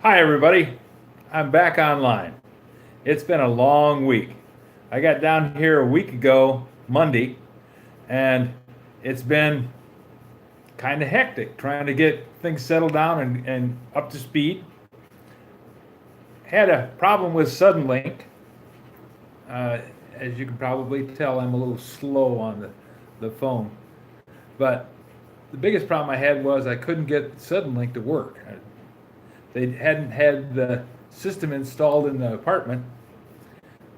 Hi, everybody. I'm back online. It's been a long week. I got down here a week ago, Monday, and it's been kind of hectic trying to get things settled down and up to speed. Had a problem with Suddenlink. Uh, as you can probably tell, I'm a little slow on the phone. But the biggest problem I had was I couldn't get Suddenlink to work. They hadn't had the system installed in the apartment.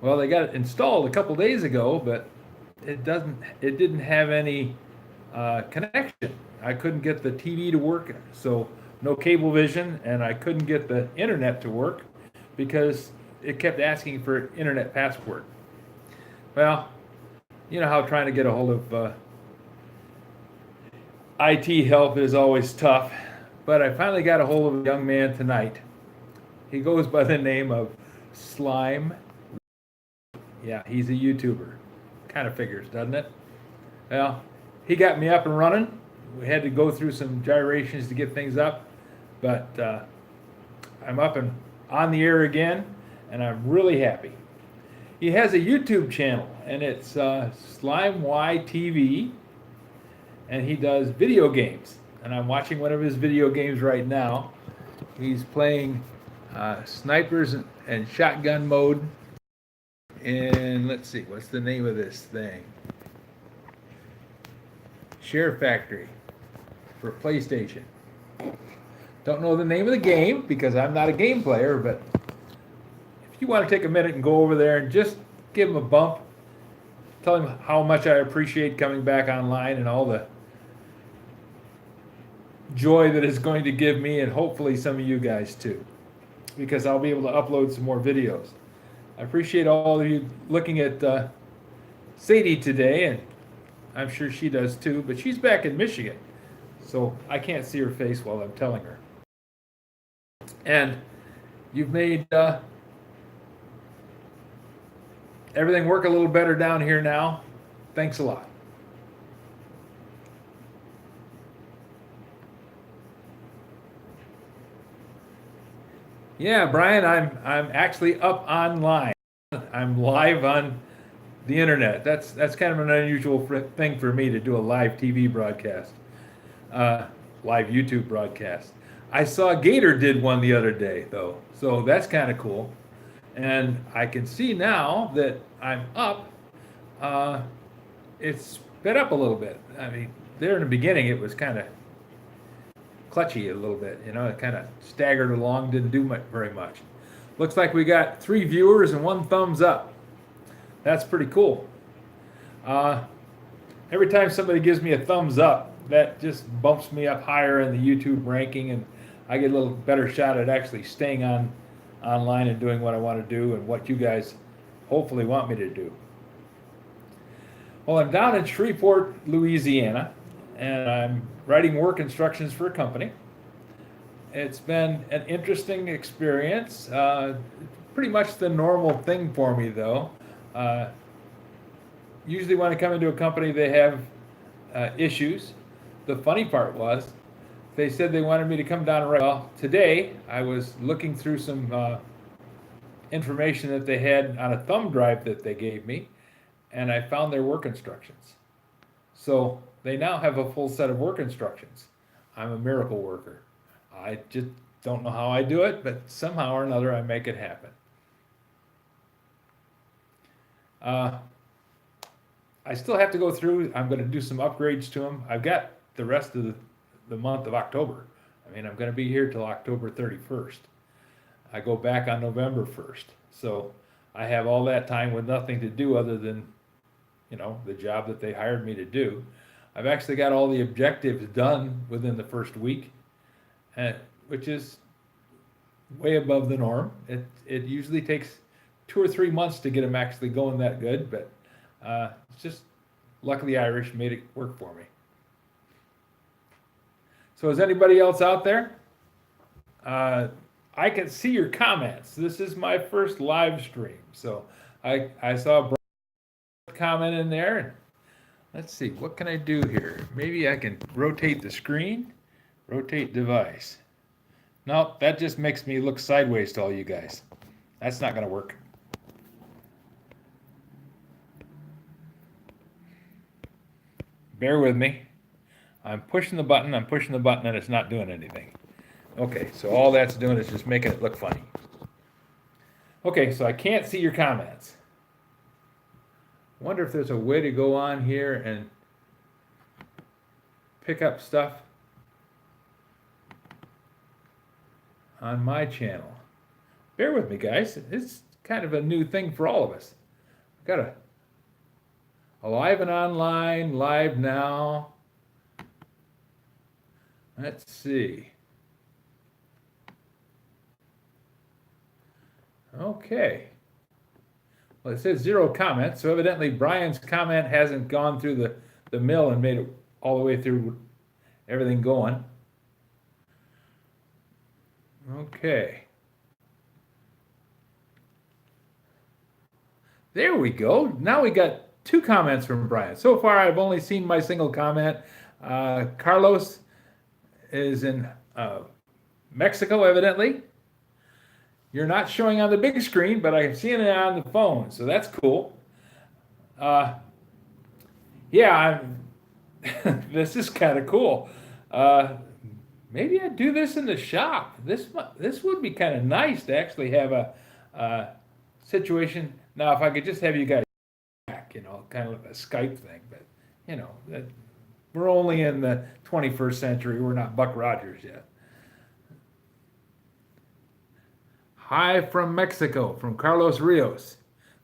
Well, they got it installed a couple days ago, but it didn't have any connection. I couldn't get the TV to work, so no cable vision, and I couldn't get the internet to work because it kept asking for an internet password. Well, you know how trying to get a hold of IT help is always tough, but I finally got a hold of a young man tonight. He goes by the name of Slime. Yeah, he's a YouTuber. Kind of figures, doesn't it? Well, he got me up and running. We had to go through some gyrations to get things up, but I'm up and on the air again, and I'm really happy. He has a YouTube channel, and it's Slime Y TV, and he does video games. And I'm watching one of his video games right now. He's playing snipers and shotgun mode. And let's see, what's the name of this thing? Share Factory for PlayStation. Don't know the name of the game because I'm not a game player, but if you want to take a minute and go over there and just give him a bump, tell him how much I appreciate coming back online and all the joy that it's going to give me and hopefully some of you guys too, because I'll be able to upload some more videos. I appreciate all of you looking at Sadie today, and I'm sure she does too, but she's back in Michigan, so I can't see her face while I'm telling her. And you've made everything work a little better down here now. Thanks a lot. Yeah, Brian, I'm actually up online. I'm live on the internet. That's kind of an unusual thing for me to do a live TV broadcast, uh, live YouTube broadcast. I saw Gator did one the other day though, so that's kind of cool. And I can see now that I'm up. Uh, it's sped up a little bit. I mean, there in the beginning it was kind of clutchy a little bit. You know, it kind of staggered along, didn't do much, very much. Looks like we got 3 viewers and 1 thumbs up. That's pretty cool. Uh, every time somebody gives me a thumbs up, that just bumps me up higher in the YouTube ranking, and I get a little better shot at actually staying online and doing what I want to do and what you guys hopefully want me to do. Well, I'm down in Shreveport, Louisiana, and I'm writing work instructions for a company. It's been an interesting experience. Pretty much the normal thing for me, though. Uh, Usually, when I come into a company, they have issues. The funny part was, they said they wanted me to come down and write. Well, today I was looking through some information that they had on a thumb drive that they gave me, and I found their work instructions. So they now have a full set of work instructions. I'm a miracle worker. I just don't know how I do it, but somehow or another I make it happen. Uh, I still have to go through. I'm going to do some upgrades to them. I've got the rest of the month of October. I mean, I'm going to be here till October 31st. I go back on November 1st. So I have all that time with nothing to do other than, you know, the job that they hired me to do. I've actually got all the objectives done within the first week, which is way above the norm. It usually takes 2 or 3 months to get them actually going that good, but it's just luckily Irish made it work for me. So is anybody else out there? I can see your comments. This is my first live stream, so I saw a comment in there. Let's see, what can I do here? Maybe I can rotate the screen, rotate device. No, that just makes me look sideways to all you guys. That's not going to work. Bear with me. I'm pushing the button, and it's not doing anything. Okay, so all that's doing is just making it look funny. Okay, so I can't see your comments. Wonder if there's a way to go on here and pick up stuff on my channel. Bear with me, guys. It's kind of a new thing for all of us. I've got a live and online, live now. Let's see. Okay. Well, it says 0 comments, so evidently Brian's comment hasn't gone through the mill and made it all the way through everything going. Okay. There we go. Now we got 2 comments from Brian. So far, I've only seen my single comment. Carlos is in Mexico, evidently. You're not showing on the big screen, but I'm seeing it on the phone, so that's cool. Yeah, this is kind of cool. Maybe I'd do this in the shop. This would be kind of nice to actually have a situation. Now, if I could just have you guys back, kind of a Skype thing, but we're only in the 21st century. We're not Buck Rogers yet. Hi from Mexico, from Carlos Rios.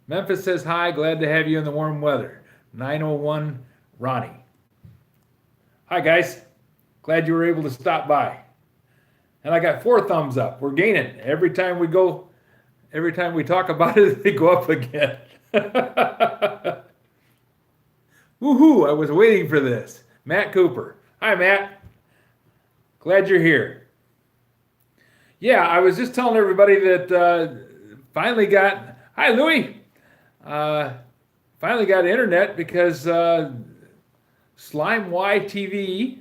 Memphis says hi, glad to have you in the warm weather. 901 Ronnie. Hi guys, glad you were able to stop by. And I got 4 thumbs up. We're gaining. Every time we talk about it, they go up again. Woohoo, I was waiting for this. Matt Cooper. Hi Matt. Glad you're here. Yeah, I was just telling everybody that finally got, hi Louie, finally got internet because Slime Y TV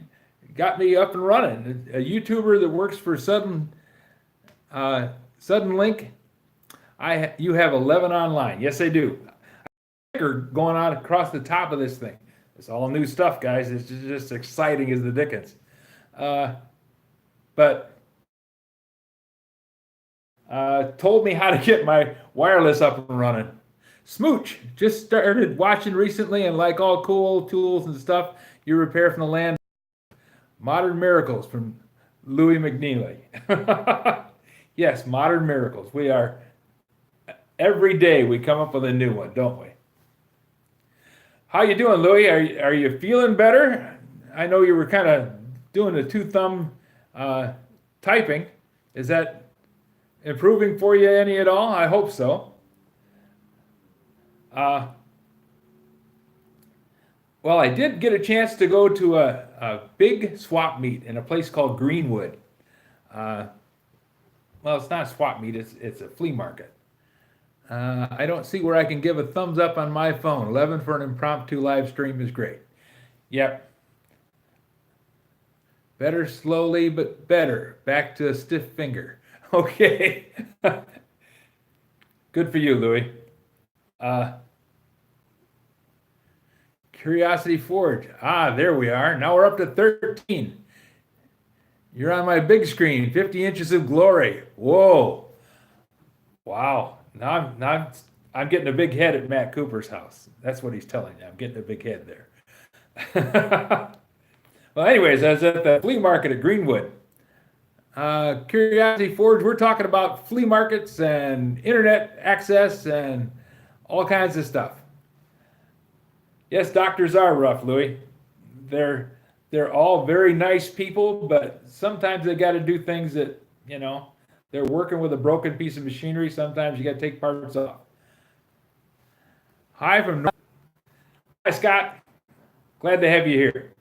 got me up and running. A YouTuber that works for Sudden Link, you have 11 online. Yes, I do. Going on across the top of this thing. It's all new stuff, guys. It's just exciting as the dickens. But told me how to get my wireless up and running. Smooch just started watching recently, and like all cool tools and stuff, you repair from the land. Modern Miracles from Louis McNeely. Yes, Modern Miracles. We are, every day we come up with a new one, don't we? How you doing, Louis? Are you feeling better? I know you were kind of doing the 2-thumb typing. Is that improving for you any at all? I hope so. Well, I did get a chance to go to a big swap meet in a place called Greenwood. Well, it's not a swap meet, it's a flea market. I don't see where I can give a thumbs up on my phone. 11 for an impromptu live stream is great. Yep. Better slowly, but better. Back to a stiff finger. Okay. Good for you, Louis. Curiosity Forge. There we are. Now we're up to 13. You're on my big screen. 50 inches of glory. Whoa. Wow. Now I'm getting a big head at Matt Cooper's house. That's what he's telling me. I'm getting a big head there. Well, anyways, I was at the flea market at Greenwood. Curiosity Forge, we're talking about flea markets and internet access and all kinds of stuff. Yes, doctors are rough, Louis. They're all very nice people, but sometimes they got to do things that, they're working with a broken piece of machinery. Sometimes you got to take parts off. Hi from North. Hi, Scott. Glad to have you here.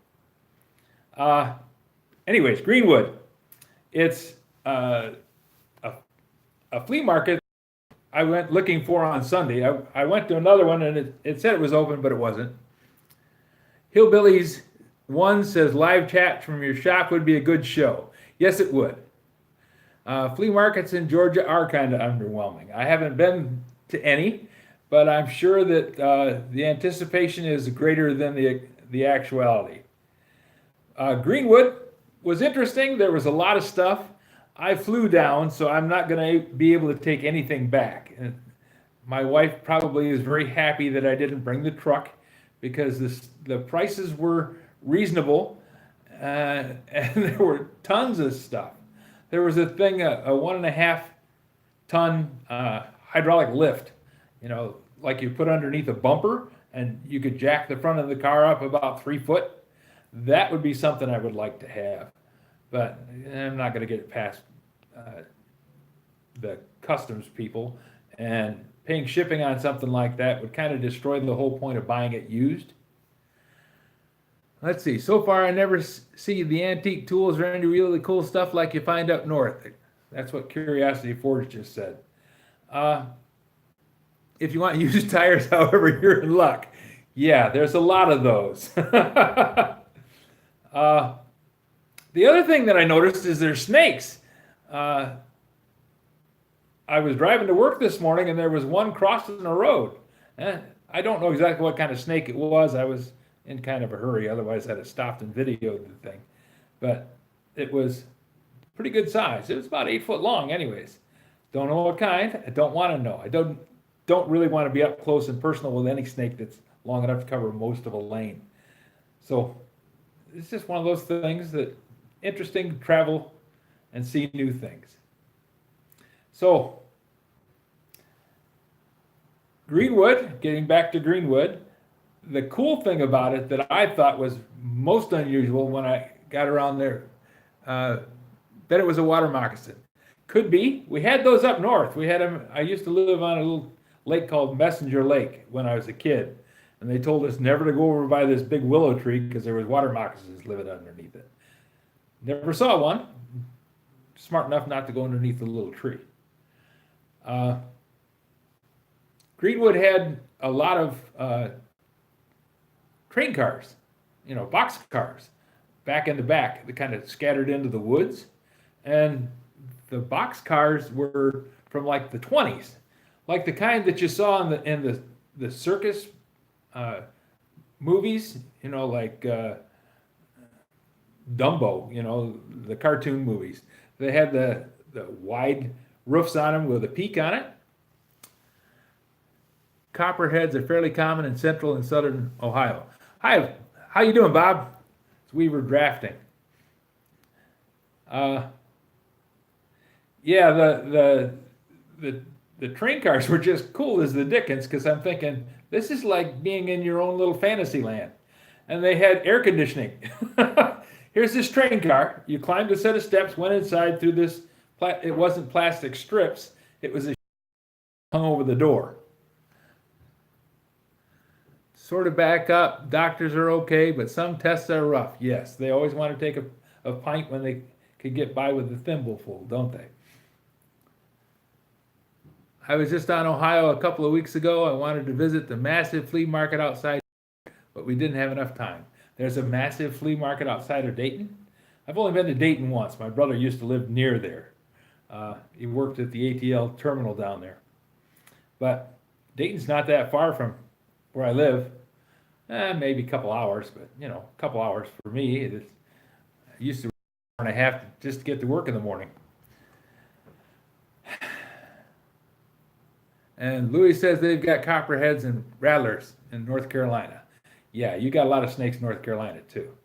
Anyways, Greenwood. It's a flea market I went looking for on Sunday. I went to another one, and it said it was open, but it wasn't. Hillbillies 1 says, live chat from your shop would be a good show. Yes, it would. Flea markets in Georgia are kind of underwhelming. I haven't been to any, but I'm sure that the anticipation is greater than the actuality. Greenwood was interesting. There was a lot of stuff. I flew down, so I'm not going to be able to take anything back. And my wife probably is very happy that I didn't bring the truck because the prices were reasonable, and there were tons of stuff. There was a thing, a 1.5 ton hydraulic lift, like you put underneath a bumper, and you could jack the front of the car up about 3 foot. That would be something I would like to have, but I'm not going to get it past the customs people, and paying shipping on something like that would kind of destroy the whole point of buying it used. Let's see. So far, I never see the antique tools or any really cool stuff like you find up north. That's what Curiosity Forge just said. If you want used tires, however, you're in luck. Yeah, there's a lot of those. The other thing that I noticed is there's snakes. I was driving to work this morning and there was one crossing the road. I don't know exactly what kind of snake it was. I was in kind of a hurry, otherwise I'd have stopped and videoed the thing. But it was pretty good size. It was about 8 foot long anyways. Don't know what kind. I don't want to know. I don't really want to be up close and personal with any snake that's long enough to cover most of a lane. So it's just one of those things that interesting to travel and see new things. So Greenwood, getting back to Greenwood, the cool thing about it that I thought was most unusual when I got around there, bet it was a water moccasin. Could be. We had those up north. We had them. I used to live on a little lake called Messenger Lake when I was a kid, and they told us never to go over by this big willow tree because there was water moccasins living underneath it. Never saw one. Smart enough not to go underneath the little tree. Greenwood had a lot of train cars, box cars, back in the back, that kind of scattered into the woods. And the box cars were from like the 20s, like the kind that you saw in the circus movies, like Dumbo, the cartoon movies. They had the wide roofs on them with a peak on it. Copperheads are fairly common in central and southern Ohio. Hi, how you doing, Bob? It's Weaver Drafting. Yeah, the train cars were just cool as the dickens, because I'm thinking, this is like being in your own little fantasy land. And they had air conditioning. Here's this train car. You climbed a set of steps, went inside through this, it wasn't plastic strips, it was a hung over the door. Sort of back up, doctors are okay, but some tests are rough. Yes, they always want to take a pint when they could get by with the thimbleful, don't they? I was just on Ohio a couple of weeks ago. I wanted to visit the massive flea market outside, but we didn't have enough time. There's a massive flea market outside of Dayton. I've only been to Dayton once. My brother used to live near there. He worked at the ATL terminal down there. But Dayton's not that far from where I live. Maybe a couple hours, but a couple hours for me. I used to 1.5 just to get to work in the morning. And Louis says they've got copperheads and rattlers in North Carolina. Yeah, you got a lot of snakes in North Carolina too.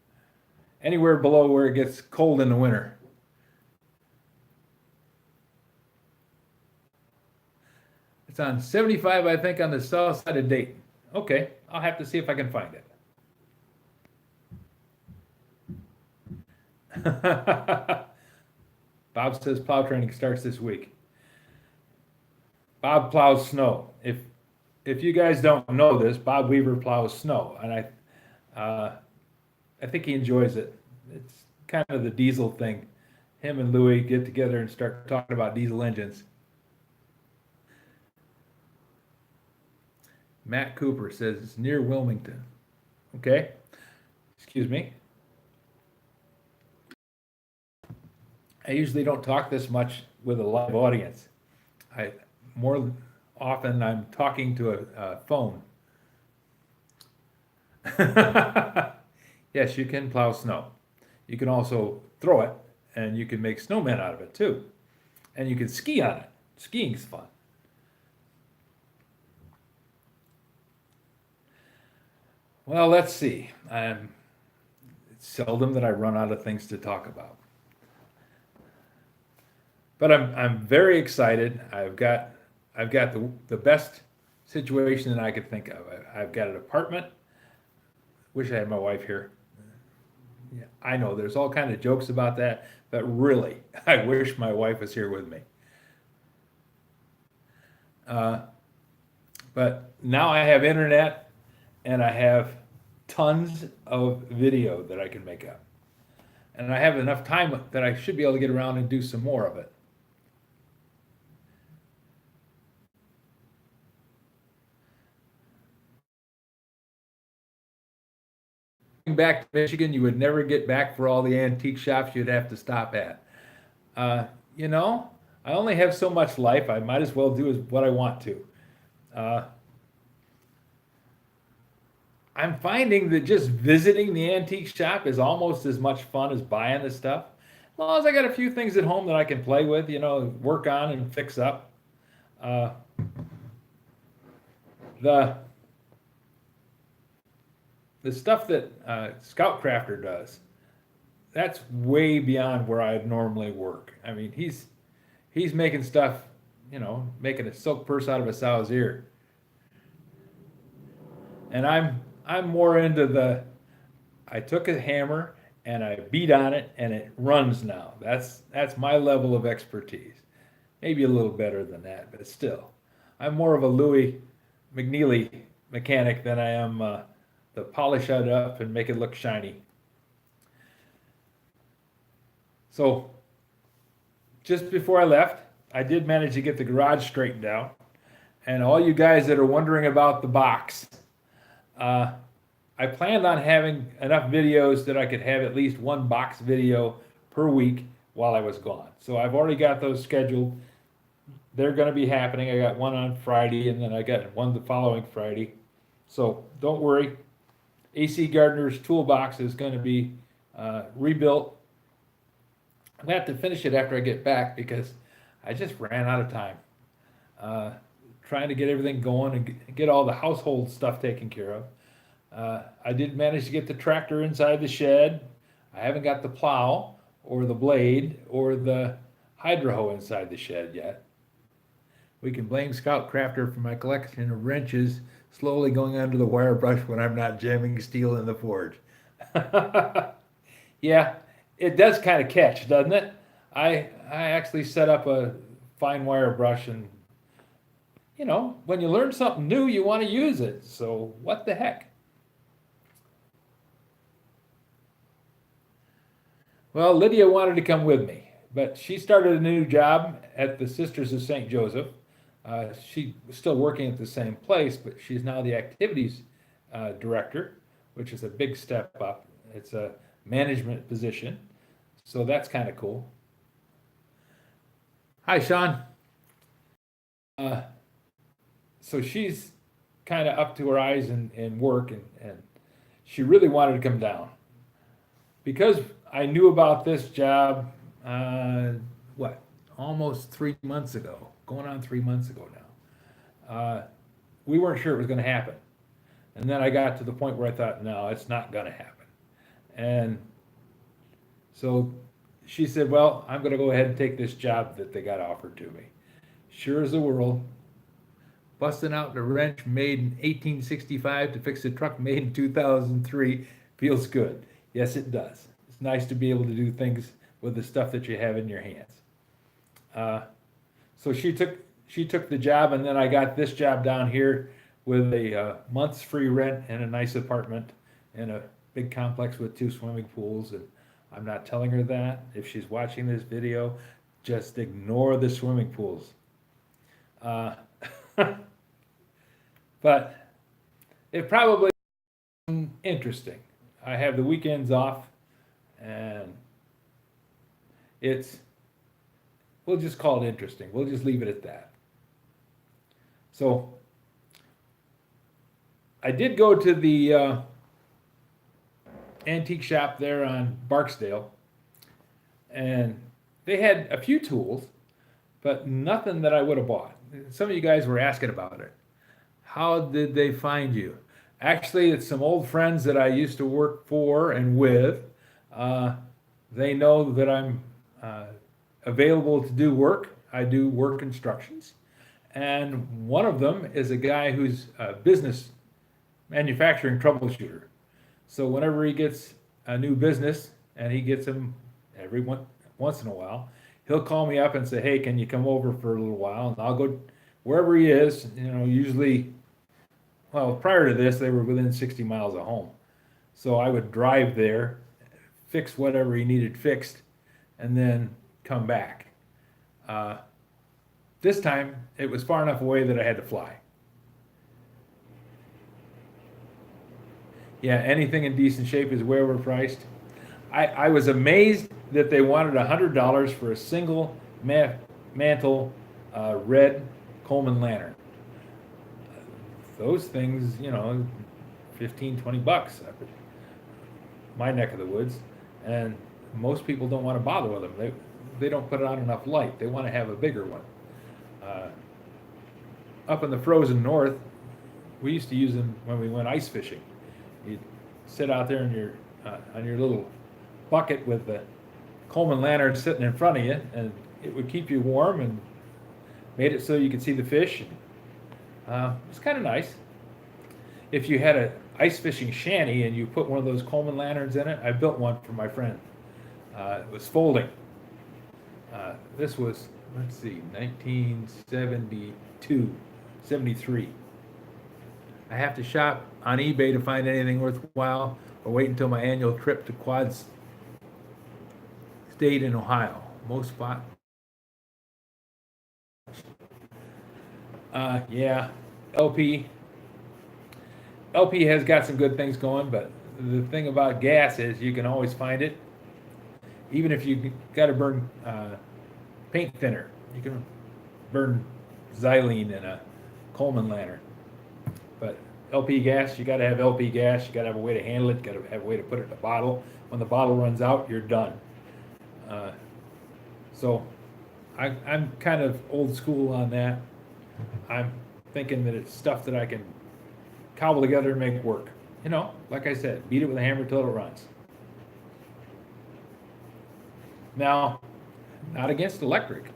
Anywhere below where it gets cold in the winter. It's on 75, I think, on the south side of Dayton. Okay, I'll have to see if I can find it. Bob says plow training starts this week. Bob plows snow. If you guys don't know this, Bob Weaver plows snow, and I think he enjoys it. It's kind of the diesel thing. Him and Louis get together and start talking about diesel engines. Matt Cooper says it's near Wilmington. Okay, excuse me. I usually don't talk this much with a live audience. I more often I'm talking to a phone. Yes, you can plow snow. You can also throw it, and you can make snowmen out of it too. And you can ski on it. Skiing's fun. Well, let's see. It's seldom that I run out of things to talk about. But I'm very excited. I've got the best situation that I could think of. I've got an apartment. Wish I had my wife here. Yeah, I know there's all kind of jokes about that, but really, I wish my wife was here with me. Uh, but now I have internet and I have tons of video that I can make up. And I have enough time that I should be able to get around and do some more of it. Back to Michigan, you would never get back for all the antique shops you'd have to stop at. Uh, you know, I only have so much life. I might as well do what I want to. Uh, I'm finding that just visiting the antique shop is almost as much fun as buying the stuff. As long as I got a few things at home that I can play with, work on and fix up. Uh, the the stuff that Scout Crafter does, that's way beyond where I'd normally work. I mean, he's making stuff, making a silk purse out of a sow's ear, and I'm more into the. I took a hammer and I beat on it and it runs now. That's my level of expertise. Maybe a little better than that, but still, I'm more of a Louis McNeely mechanic than I am the polish it up and make it look shiny. So just before I left, I did manage to get the garage straightened out. And all you guys that are wondering about the box, uh, I planned on having enough videos that I could have at least one box video per week while I was gone. So I've already got those scheduled. They're going to be happening. I got one on Friday, and then I got one the following Friday. So don't worry. AC Gardner's toolbox is going to be rebuilt. I'm going to have to finish it after I get back because I just ran out of time. Uh, Trying to get everything going and get all the household stuff taken care of. I did manage to get the tractor inside the shed. I haven't got the plow or the blade or the hydro hoe inside the shed yet. We can blame Scout Crafter for my collection of wrenches slowly going under the wire brush when I'm not jamming steel in the forge. Yeah, it does kind of catch, doesn't it? I actually set up a fine wire brush, and when you learn something new, you want to use it. So what the heck? Well, Lydia wanted to come with me, but she started a new job at the Sisters of St. Joseph. She was still working at the same place, but she's now the activities director, which is a big step up. It's a management position, so that's kind of cool. Hi, Sean. Uh, so she's kind of up to her eyes in work, and she really wanted to come down. Because I knew about this job, what, almost 3 months ago, going on 3 months ago now. We weren't sure it was going to happen. And then I got to the point where I thought, no, it's not going to happen. And so she said, well, I'm going to go ahead and take this job that they got offered to me. Sure as the world, busting out the wrench made in 1865 to fix a truck made in 2003 feels good. Yes, it does. It's nice to be able to do things with the stuff that you have in your hands. Uh, so she took the job, and then I got this job down here with a month's free rent and a nice apartment in a big complex with 2 swimming pools. And I'm not telling her that. If she's watching this video, just ignore the swimming pools. Uh, but it probably interesting. I have the weekends off, and it's we'll just call it interesting. We'll just leave it at that. So I did go to the antique shop there on Barksdale, and they had a few tools, but nothing that I would have bought. Some of you guys were asking about it. How did they find you? Actually, it's some old friends that I used to work for and with. They know that I'm available to do work. I do work instructions. And one of them is a guy who's a business manufacturing troubleshooter. So whenever he gets a new business, and he gets them every once in a while, he'll call me up and say, hey, can you come over for a little while? And I'll go wherever he is, usually, well, prior to this, they were within 60 miles of home. So I would drive there, fix whatever he needed fixed, and then come back. This time, it was far enough away that I had to fly. Yeah, anything in decent shape is where we're priced. I was amazed that they wanted $100 for a single mantle red Coleman lantern. Those things, 15, 20 bucks, my neck of the woods, and most people don't want to bother with them. They don't put out enough light. They want to have a bigger one. Up in the frozen north, we used to use them when we went ice fishing. You'd sit out there in your on your little bucket with the Coleman lantern sitting in front of you, and it would keep you warm and made it so you could see the fish. It's kind of nice. If you had a ice fishing shanty and you put one of those Coleman lanterns in it, I built one for my friend. It was folding. This was, 1972, 73. I have to shop on eBay to find anything worthwhile, or wait until my annual trip to Quad State in Ohio. Most spot. Yeah, LP has got some good things going, but the thing about gas is you can always find it. Even if you got to burn paint thinner, you can burn xylene in a Coleman lantern. But LP gas, you got to have LP gas. You got to have a way to handle it. Got to have a way to put it in a bottle. When the bottle runs out, you're done. So I'm kind of old school on that. I'm thinking that it's stuff that I can cobble together and make work. Like I said, beat it with a hammer till it runs. Now, not against electric.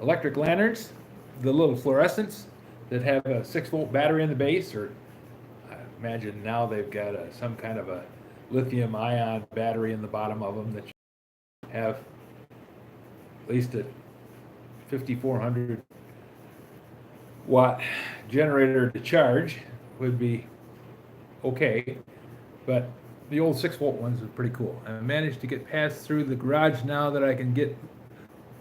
Electric lanterns, the little fluorescents that have a 6-volt battery in the base, or I imagine now they've got some kind of a lithium-ion battery in the bottom of them that you have at least a 5,400 watt generator to charge would be okay, but the old 6-volt ones are pretty cool. I managed to get past through the garage now that I can get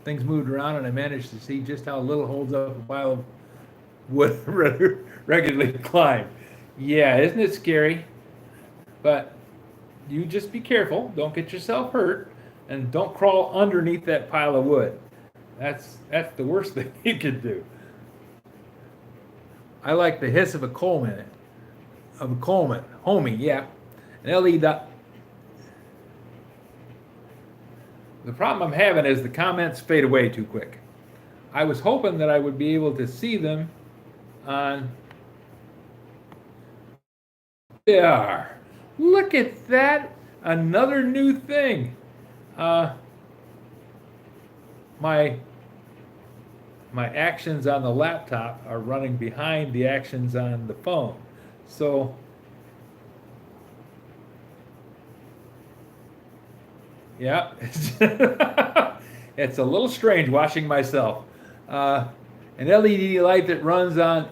things moved around, and I managed to see just how little holds up a pile of wood regularly climb. Yeah, isn't it scary? But you just be careful, don't get yourself hurt, and don't crawl underneath that pile of wood. That's the worst thing you could do. I like the hiss of a Coleman, homie, yeah. An LED dot. The problem I'm having is the comments fade away too quick. I was hoping that I would be able to see them on. They are. Look at that! Another new thing. My actions on the laptop are running behind the actions on the phone. So yeah, it's a little strange watching myself. An LED light that runs on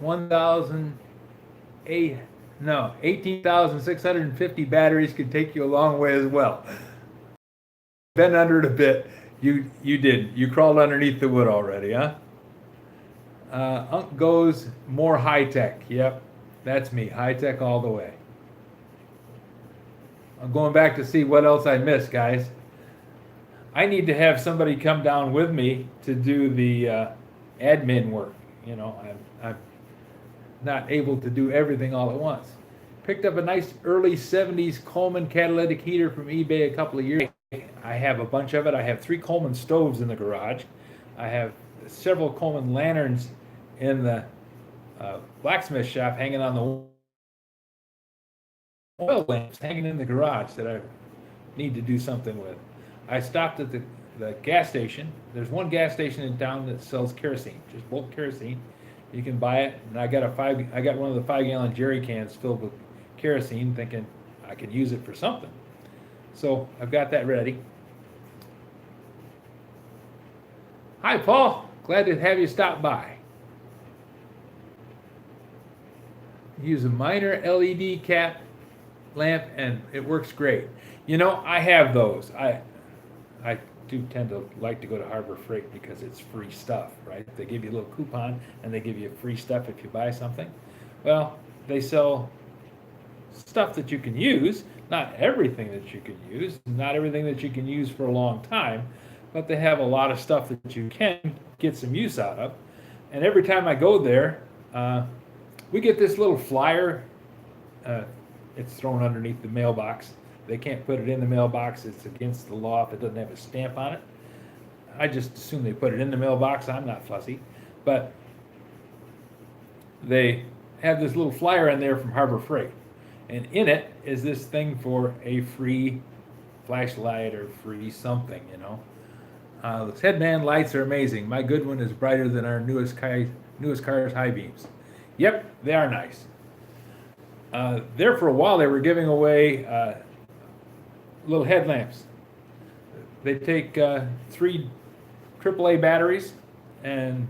18,650 batteries could take you a long way as well. Been under it a bit. You did. You crawled underneath the wood already, huh? Unc goes more high tech. Yep, that's me. High tech all the way. I'm going back to see what else I missed, guys. I need to have somebody come down with me to do the admin work. You know, I'm not able to do everything all at once. Picked up a nice early 70s Coleman catalytic heater from eBay a couple of years ago. I have a bunch of it. I have 3 Coleman stoves in the garage. I have several Coleman lanterns in the blacksmith shop hanging on the oil lamps hanging in the garage that I need to do something with. I stopped at the gas station. There's one gas station in town that sells kerosene, just bulk kerosene. You can buy it, and I got one of the 5-gallon jerry cans filled with kerosene, thinking I could use it for something. So I've got that ready. Hi, Paul. Glad to have you stop by. Use a minor LED cap lamp, and it works great. You know, I have those. I do tend to like to go to Harbor Freight because it's free stuff, right? They give you a little coupon and they give you free stuff if you buy something. Well, they sell stuff that you can use, not everything that you can use, not everything that you can use for a long time, but they have a lot of stuff that you can get some use out of. And every time I go there, we get this little flyer. It's thrown underneath the mailbox. They can't put it in the mailbox. It's against the law if it doesn't have a stamp on it. I just assume they put it in the mailbox. I'm not fussy. But they have this little flyer in there from Harbor Freight. And in it is this thing for a free flashlight or free something, you know. Those headband lights are amazing. My good one is brighter than our newest car's high beams. Yep, they are nice. There for a while they were giving away little headlamps. They take 3 AAA batteries, and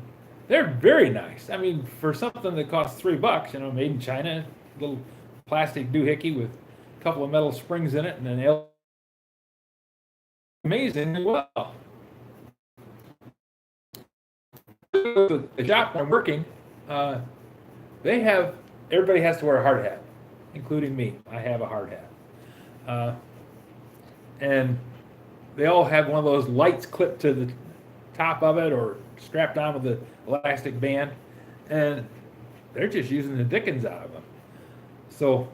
they're very nice. I mean, for something that costs $3, you know, made in China, little plastic doohickey with a couple of metal springs in it, and an amazing well. The shop where I'm working, everybody has to wear a hard hat, including me. I have a hard hat. And they all have one of those lights clipped to the top of it or strapped on with the elastic band, and they're just using the dickens out of them. So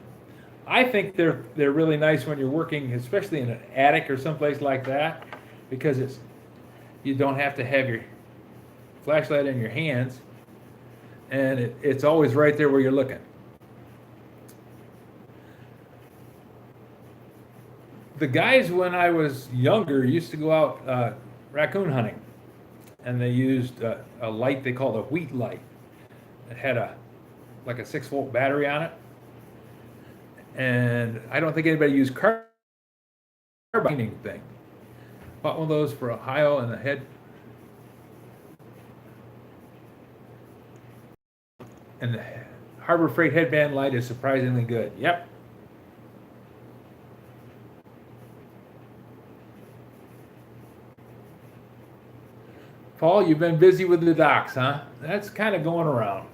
I think they're really nice when you're working, especially in an attic or someplace like that, because you don't have to have your flashlight in your hands, and it's always right there where you're looking. The guys, when I was younger, used to go out raccoon hunting, and they used a light they called a wheat light. It had like a 6-volt battery on it, and I don't think anybody used carbine thing. Bought one of those for Ohio, and the Harbor Freight headband light is surprisingly good. Yep. Paul, you've been busy with the docks, huh? That's kind of going around.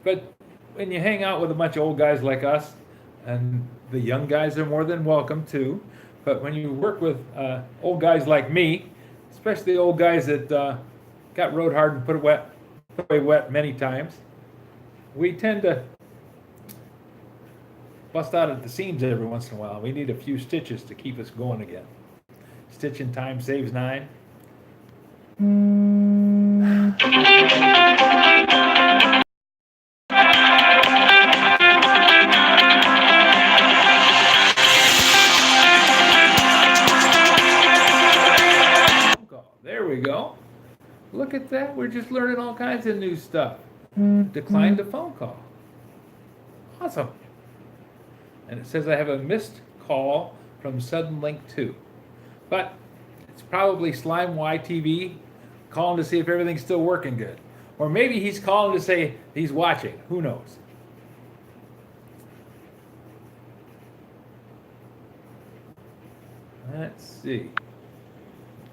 But when you hang out with a bunch of old guys like us, and the young guys are more than welcome too, but when you work with old guys like me, especially old guys that got rode hard and put away wet many times, we tend to bust out at the seams every once in a while. We need a few stitches to keep us going again. Stitching time saves 9. There we go. Look at that. We're just learning all kinds of new stuff. Declined a phone call. Awesome. And it says I have a missed call from Suddenlink 2. But it's probably Slime YTV calling to see if everything's still working good. Or maybe he's calling to say he's watching. Who knows? Let's see.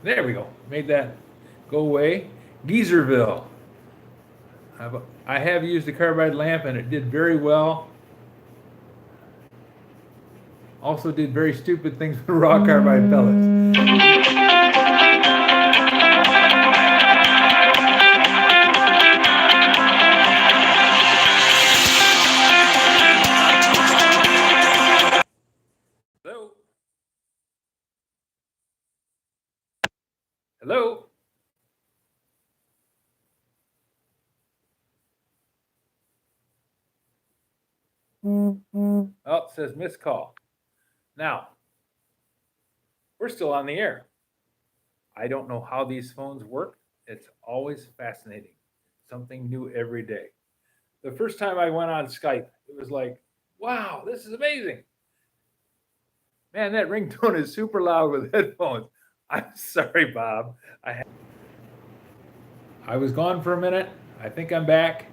There we go. Made that go away. Geezerville. I have used a carbide lamp and it did very well. Also did very stupid things with raw carbide pellets. Oh, it says missed call. Now, we're still on the air. I don't know how these phones work. It's always fascinating. Something new every day. The first time I went on Skype, it was like, wow, this is amazing. Man, that ringtone is super loud with headphones. I'm sorry, Bob. I was gone for a minute. I think I'm back.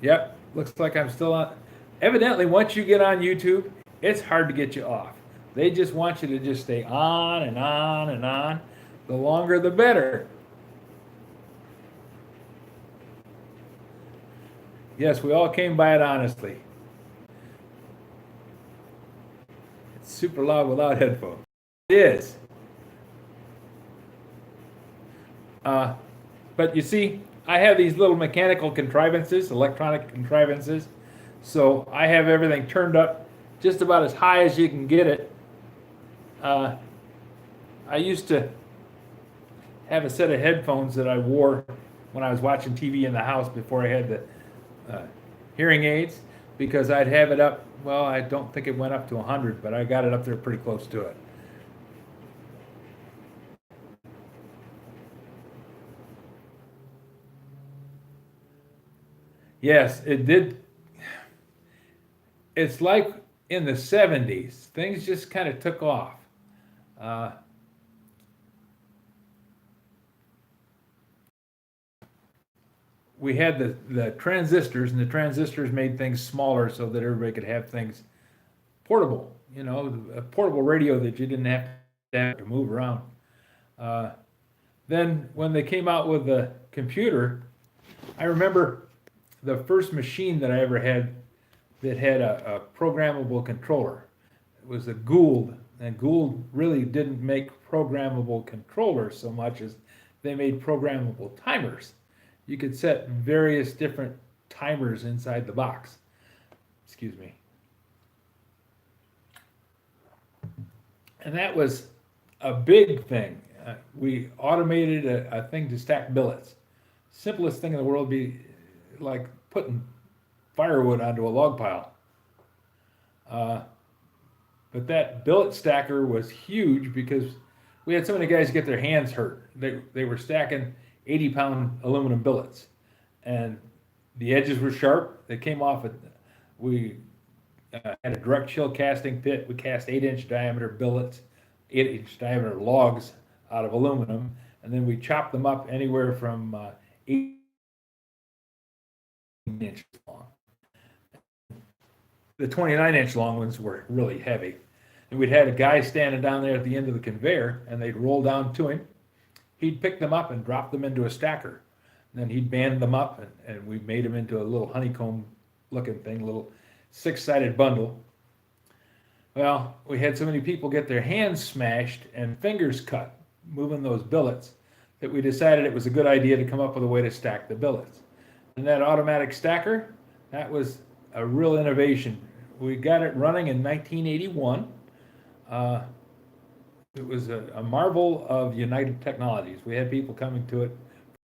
Yep, looks like I'm still on. Evidently, once you get on YouTube, it's hard to get you off. They just want you to just stay on and on and on. The longer, the better. Yes, we all came by it honestly. It's super loud without headphones. It is. But you see, I have these little mechanical contrivances, electronic contrivances. So I have everything turned up just about as high as you can get it. I used to have a set of headphones that I wore when I was watching TV in the house before I had the hearing aids, because I'd have it up. Well, I don't think it went up to 100, but I got it up there pretty close to it. Yes, it did. It's like in the 70s, things just kind of took off. Uh, we had the transistors, and the transistors made things smaller so that everybody could have things portable, you know, a portable radio that you didn't have to move around. Uh, then when they came out with the computer, I remember the first machine that I ever had that had a programmable controller. It was a Gould, and Gould really didn't make programmable controllers so much as they made programmable timers. You could set various different timers inside the box. Excuse me. And that was a big thing. We automated a thing to stack billets. Simplest thing in the world would be like putting firewood onto a log pile. But that billet stacker was huge because we had so many guys get their hands hurt. They were stacking 80-pound aluminum billets, and the edges were sharp. They came off it. We had a direct chill casting pit. We cast 8-inch diameter billets, 8-inch diameter logs out of aluminum, and then we chopped them up anywhere from 8 inches long. The 29-inch long ones were really heavy. And we'd had a guy standing down there at the end of the conveyor, and they'd roll down to him. He'd pick them up and drop them into a stacker. And then he'd band them up, and we made them into a little honeycomb looking thing, a little 6-sided bundle. Well, we had so many people get their hands smashed and fingers cut moving those billets that we decided it was a good idea to come up with a way to stack the billets. And that automatic stacker, that was a real innovation. We got it running in 1981. It was a marvel of United Technologies. We had people coming to it to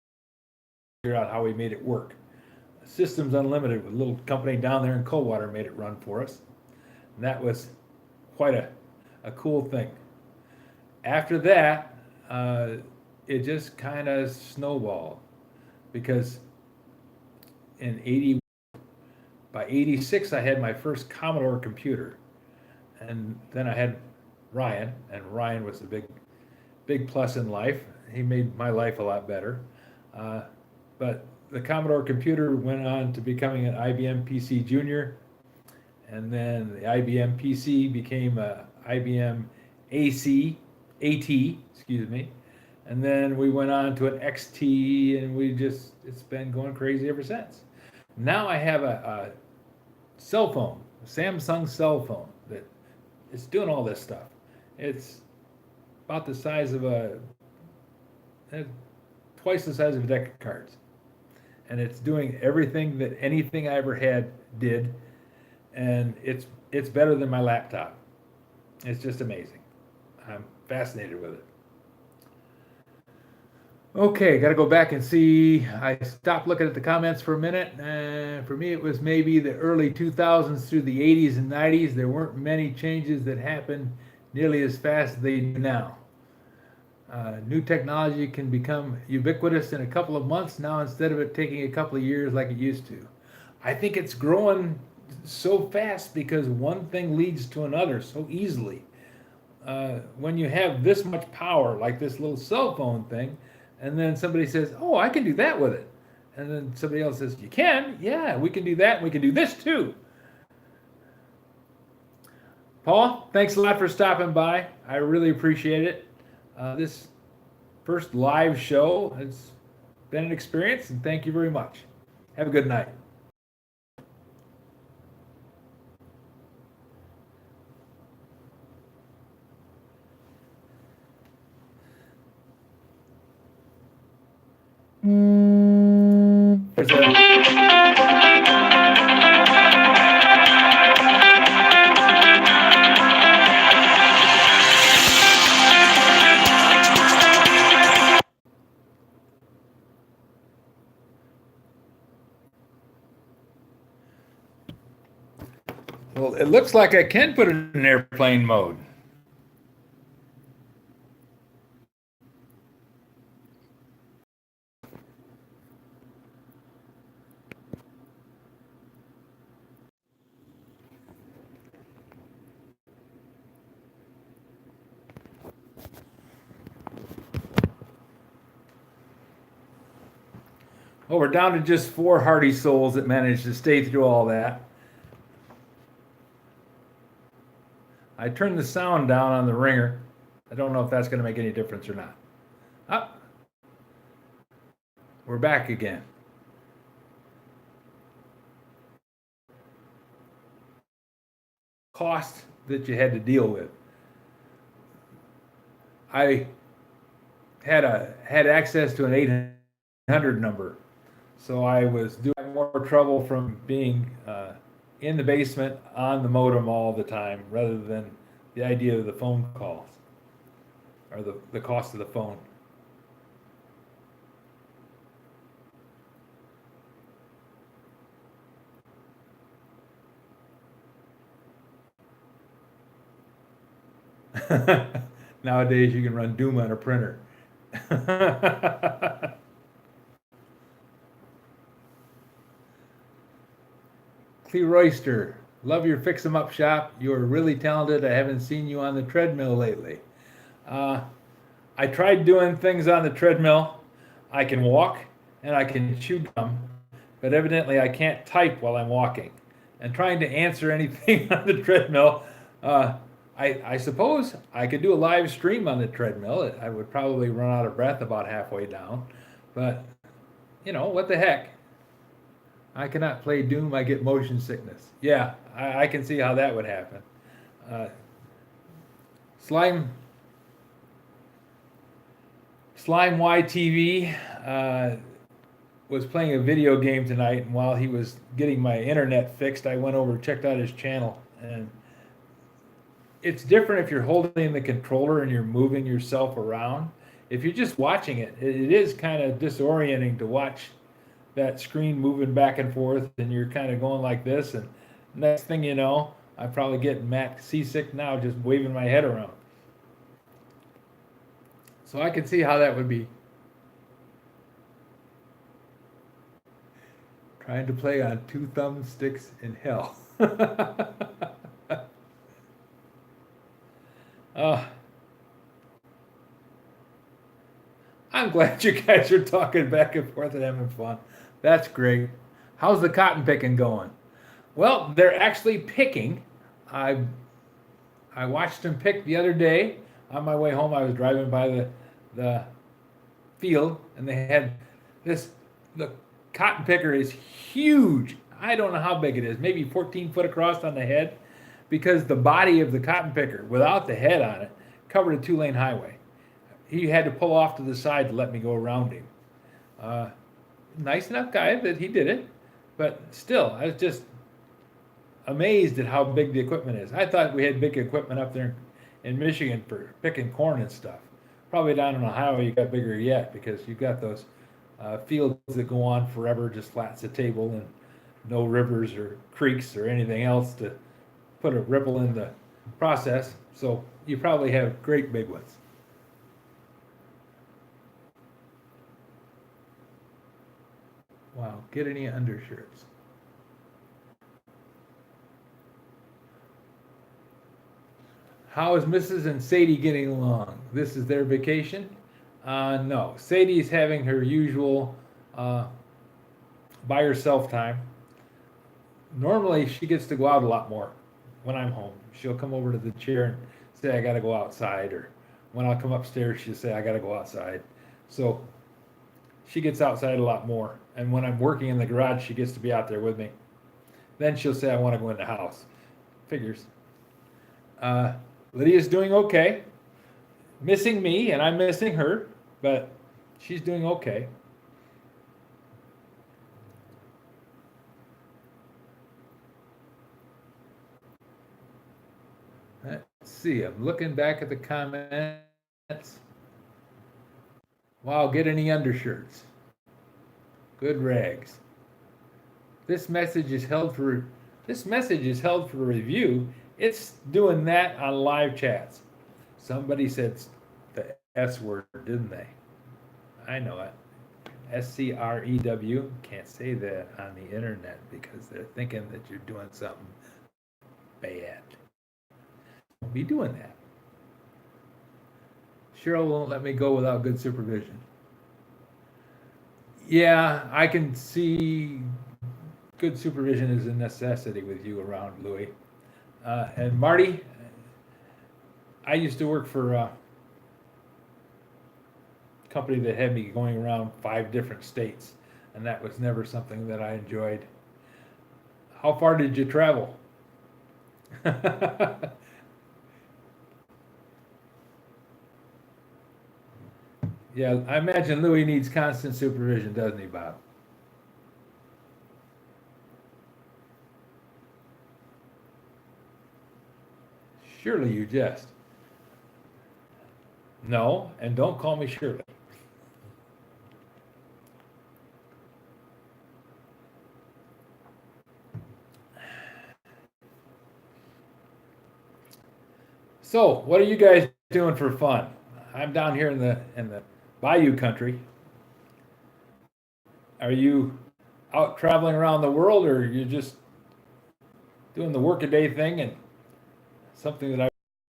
figure out how we made it work. Systems Unlimited, with a little company down there in Coldwater, made it run for us. And that was quite a cool thing. After that, it just kind of snowballed, because by 86, I had my first Commodore computer. And then I had Ryan, and Ryan was a big plus in life. He made my life a lot better. But the Commodore computer went on to becoming an IBM PC Junior, and then the IBM PC became a IBM AT, excuse me. And then we went on to an XT, and it's been going crazy ever since. Now I have a cell phone, a Samsung cell phone, that it's doing all this stuff. It's about the size of twice the size of a deck of cards. And it's doing everything that anything I ever had did. And it's better than my laptop. It's just amazing. I'm fascinated with it. Okay, got to go back and see. I stopped looking at the comments for a minute. For me, it was maybe the early 2000s through the 80s and 90s. There weren't many changes that happened nearly as fast as they do now. New technology can become ubiquitous in a couple of months now instead of it taking a couple of years like it used to. I think it's growing so fast because one thing leads to another so easily. When you have this much power, like this little cell phone thing, and then somebody says, "Oh, I can do that with it," and then somebody else says, "You can? Yeah, we can do that. And we can do this too." Paul, thanks a lot for stopping by. I really appreciate it. This first live show has been an experience, and thank you very much. Have a good night. There's a Well, it looks like I can put it in airplane mode. Well, we're down to just 4 hardy souls that managed to stay through all that. I turned the sound down on the ringer. I don't know if that's going to make any difference or not. Oh, we're back again. Cost that you had to deal with. I had access to an 800 number, so I was doing more trouble from being in the basement on the modem all the time rather than the idea of the phone calls or the cost of the phone. Nowadays, you can run Doom on a printer. Clee Royster, love your fix 'em up shop. You're really talented. I haven't seen you on the treadmill lately. Uh, I tried doing things on the treadmill. I can walk and I can chew gum, but evidently I can't type while I'm walking. And trying to answer anything on the treadmill, I suppose I could do a live stream on the treadmill. I would probably run out of breath about halfway down, but what the heck? I cannot play Doom. I get motion sickness. Yeah, I can see how that would happen. Uh, Slime YTV was playing a video game tonight, and while he was getting my internet fixed, I went over and checked out his channel. And it's different if you're holding the controller and you're moving yourself around. If you're just watching it, it is kind of disorienting to watch that screen moving back and forth, and you're kind of going like this, and next thing you know, I'm probably getting Matt seasick now just waving my head around. So I can see how that would be. Trying to play on 2 thumbsticks in hell. I'm glad you guys are talking back and forth and having fun. That's great. How's the cotton picking going? Well, they're actually picking. I watched them pick the other day. On my way home, I was driving by the field, and they had the cotton picker is huge. I don't know how big it is, maybe 14 foot across on the head, because the body of the cotton picker, without the head on it, covered a 2-lane highway. He had to pull off to the side to let me go around him. Nice enough guy that he did it, but still, I was just amazed at how big the equipment is. I thought we had big equipment up there in Michigan for picking corn and stuff. Probably down in Ohio you got bigger yet because you've got those fields that go on forever, just flats a table and no rivers or creeks or anything else to put a ripple in the process. So you probably have great big ones. Wow, get any undershirts? How is Mrs. and Sadie getting along? This is their vacation? No, Sadie's having her usual uh, by herself time. Normally, she gets to go out a lot more when I'm home. She'll come over to the chair and say, I got to go outside. Or when I'll come upstairs, she'll say, I got to go outside. So she gets outside a lot more. And when I'm working in the garage, she gets to be out there with me. Then she'll say, I want to go in the house. Figures. Lydia's doing okay. Missing me, and I'm missing her, but she's doing okay. Let's see, I'm looking back at the comments. Wow, get any undershirts. Good rags. This message is held for review. It's doing that on live chats. Somebody said the S word, didn't they? I know it. SCREW. Can't say that on the internet because they're thinking that you're doing something bad. Don't be doing that. Cheryl won't let me go without good supervision. Yeah, I can see good supervision is a necessity with you around, Louis. And Marty, I used to work for a company that had me going around 5 different states, and that was never something that I enjoyed. How far did you travel? Yeah, I imagine Louis needs constant supervision, doesn't he, Bob? Surely you jest. No, and don't call me Shirley. So, what are you guys doing for fun? I'm down here in the Bayou country. Are you out traveling around the world, or are you just doing the workaday thing and something that I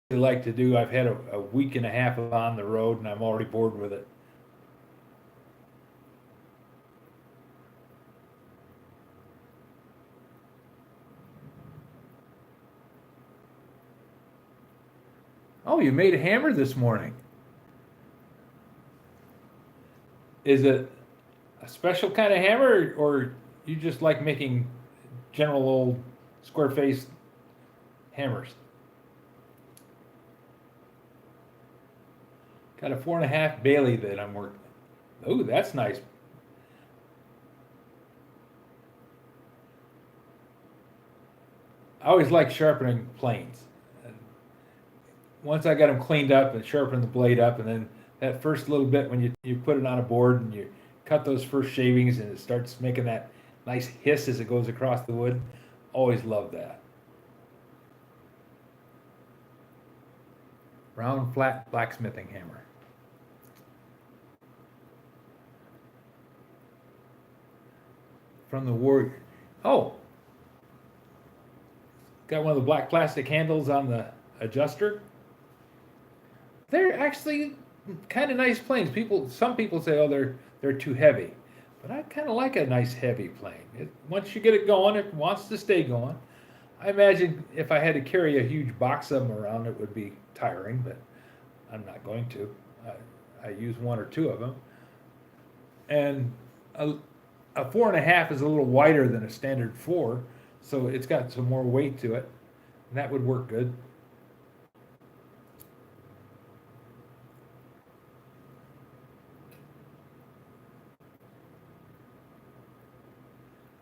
really like to do? I've had a week and a half on the road, and I'm already bored with it. Oh, you made a hammer this morning. Is it a special kind of hammer, or you just like making general old square face hammers? Got a 4.5 Bailey that I'm working. Oh, that's nice. I always like sharpening planes. And once I got them cleaned up and sharpened the blade up, and then that first little bit when you put it on a board and you cut those first shavings and it starts making that nice hiss as it goes across the wood. Always love that. Round flat blacksmithing hammer. From the Warrior. Oh, got one of the black plastic handles on the adjuster. They're actually kind of nice planes. Some people say, oh, they're too heavy, but I kind of like a nice heavy plane. Once you get it going, it wants to stay going. I imagine if I had to carry a huge box of them around, it would be tiring, but I'm not going to. I use 1 or 2 of them, and a 4.5 is a little wider than a standard 4, so it's got some more weight to it, and that would work good.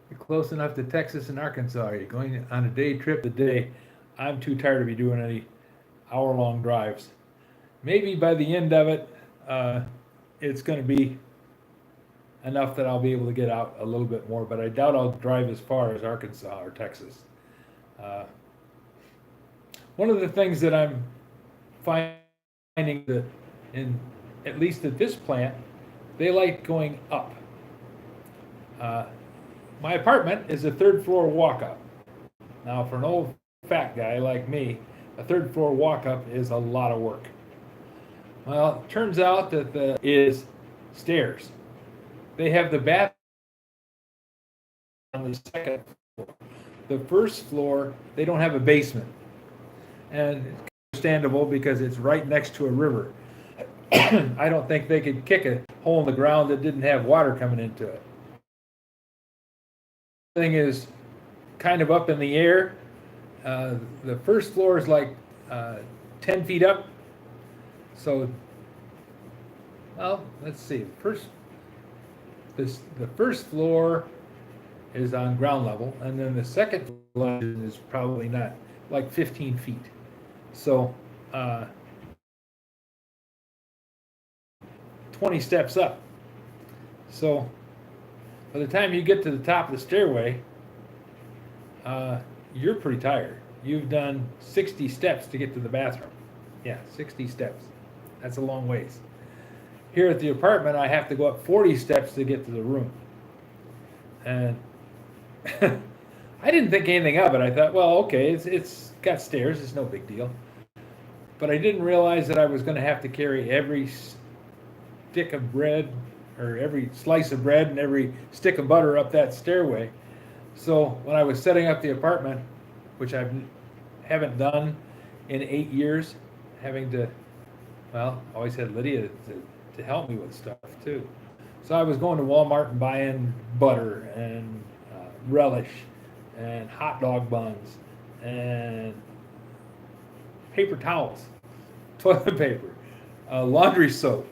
You're close enough to Texas and Arkansas. Are you going on a day trip today? I'm too tired to be doing any hour-long drives. Maybe by the end of it, it's going to be enough that I'll be able to get out a little bit more, but I doubt I'll drive as far as Arkansas or Texas. Uh, One of the things that I'm finding that in, at least at this plant, they like going up. Uh, my apartment is a third floor walk up. Now, for an old fat guy like me, a third floor walk up is a lot of work. Well, it turns out that the is stairs. They have the bath on the second floor. The first floor, they don't have a basement. And it's understandable because it's right next to a river. I don't think they could kick a hole in the ground that didn't have water coming into it. The thing is kind of up in the air. The first floor is like 10 feet up. So, well, let's see. The first floor is on ground level, and then the second floor is probably not, like 15 feet. So, 20 steps up. So, by the time you get to the top of the stairway, you're pretty tired. You've done 60 steps to get to the bathroom. Yeah, 60 steps. That's a long ways. Here at the apartment, I have to go up 40 steps to get to the room. And I didn't think anything of it. I thought, well, okay, it's got stairs. It's no big deal. But I didn't realize that I was going to have to carry every stick of bread or every slice of bread and every stick of butter up that stairway. So when I was setting up the apartment, which I haven't done in 8 years, having to, well, always had Lydia to help me with stuff too. So I was going to Walmart and buying butter and relish and hot dog buns and paper towels, toilet paper, laundry soap,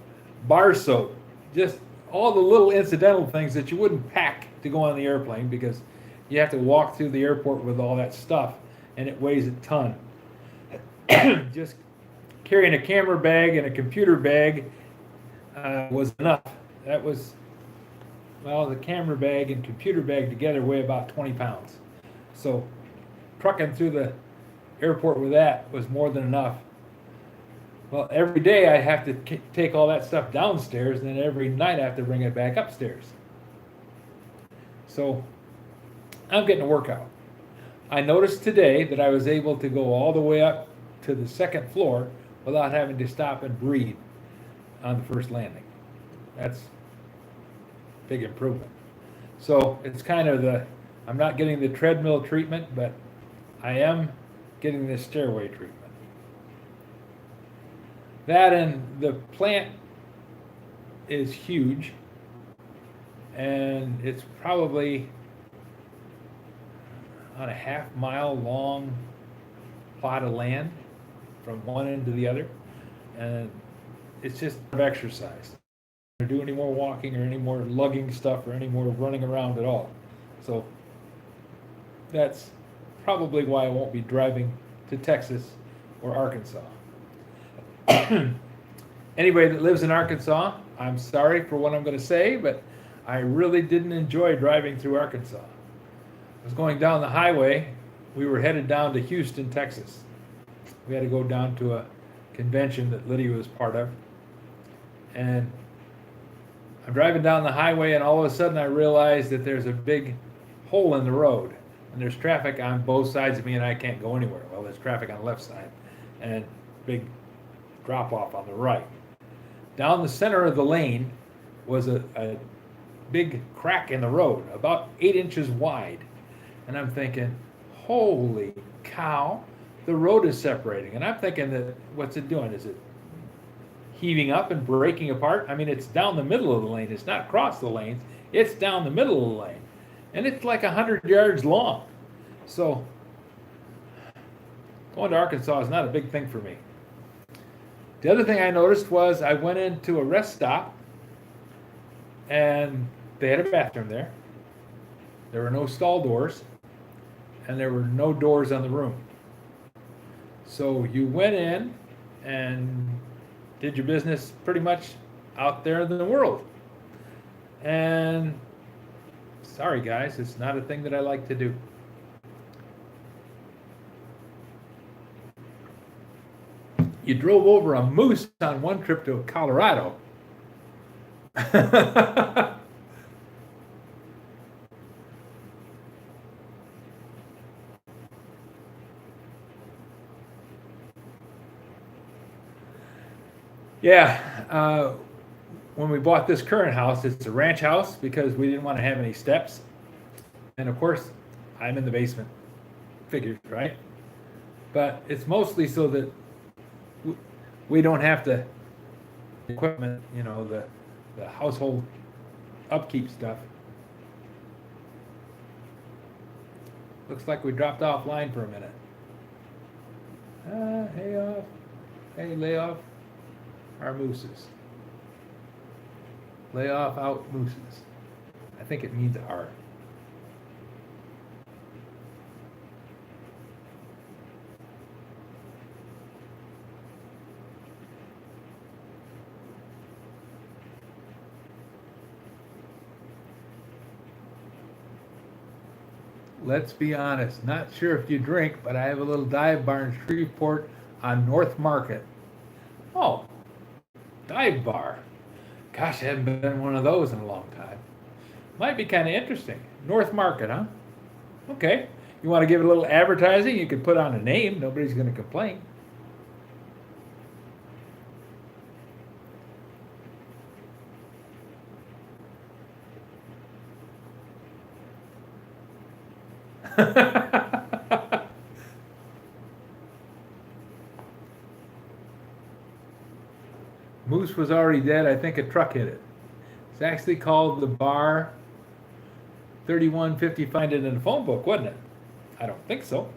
bar soap, just all the little incidental things that you wouldn't pack to go on the airplane because you have to walk through the airport with all that stuff and it weighs a ton. Just carrying a camera bag and a computer bag was enough. That was, well, the camera bag and computer bag together weigh about 20 pounds. So trucking through the airport with that was more than enough. Well, every day I have to take all that stuff downstairs, and then every night I have to bring it back upstairs. So I'm getting a workout. I noticed today that I was able to go all the way up to the second floor without having to stop and breathe on the first landing. That's a big improvement. So it's kind of I'm not getting the treadmill treatment, but I am getting this stairway treatment. That and the plant is huge, and it's probably on a half-mile long plot of land from one end to the other, and it's just exercise. I don't do any more walking or any more lugging stuff or any more running around at all. So that's probably why I won't be driving to Texas or Arkansas. Anybody that lives in Arkansas, I'm sorry for what I'm going to say, but I really didn't enjoy driving through Arkansas. I was going down the highway. We were headed down to Houston, Texas. We had to go down to a convention that Lydia was part of. And I'm driving down the highway, and all of a sudden I realize that there's a big hole in the road. And there's traffic on both sides of me, and I can't go anywhere. Well, there's traffic on the left side, and big drop off on the right. Down the center of the lane was a big crack in the road, about 8 inches wide. And I'm thinking, holy cow, the road is separating. And I'm thinking that, what's it doing? Is it heaving up and breaking apart? I mean, it's down the middle of the lane. It's not across the lanes. It's down the middle of the lane. And it's like 100 yards long. So going to Arkansas is not a big thing for me. The other thing I noticed was I went into a rest stop, and they had a bathroom there. There were no stall doors, and there were no doors on the room. So you went in and did your business pretty much out there in the world. And sorry, guys, it's not a thing that I like to do. You drove over a moose on one trip to Colorado. Yeah, when we bought this current house, it's a ranch house because we didn't want to have any steps. And of course, I'm in the basement. Figures, right? But it's mostly so that we don't have to equipment, the household upkeep stuff. Looks like we dropped offline for a minute. Hey off. Hey, lay off our mooses. Lay off out mooses. I think it means R. Let's be honest, not sure if you drink, but I have a little dive bar in Shreveport on North Market. Oh, dive bar. Gosh, I haven't been in one of those in a long time. Might be kind of interesting. North Market, huh? Okay. You want to give it a little advertising? You could put on a name. Nobody's going to complain. Moose was already dead. I think a truck hit it. It's actually called the Bar 3150. Find it in the phone book, wasn't it? I don't think so.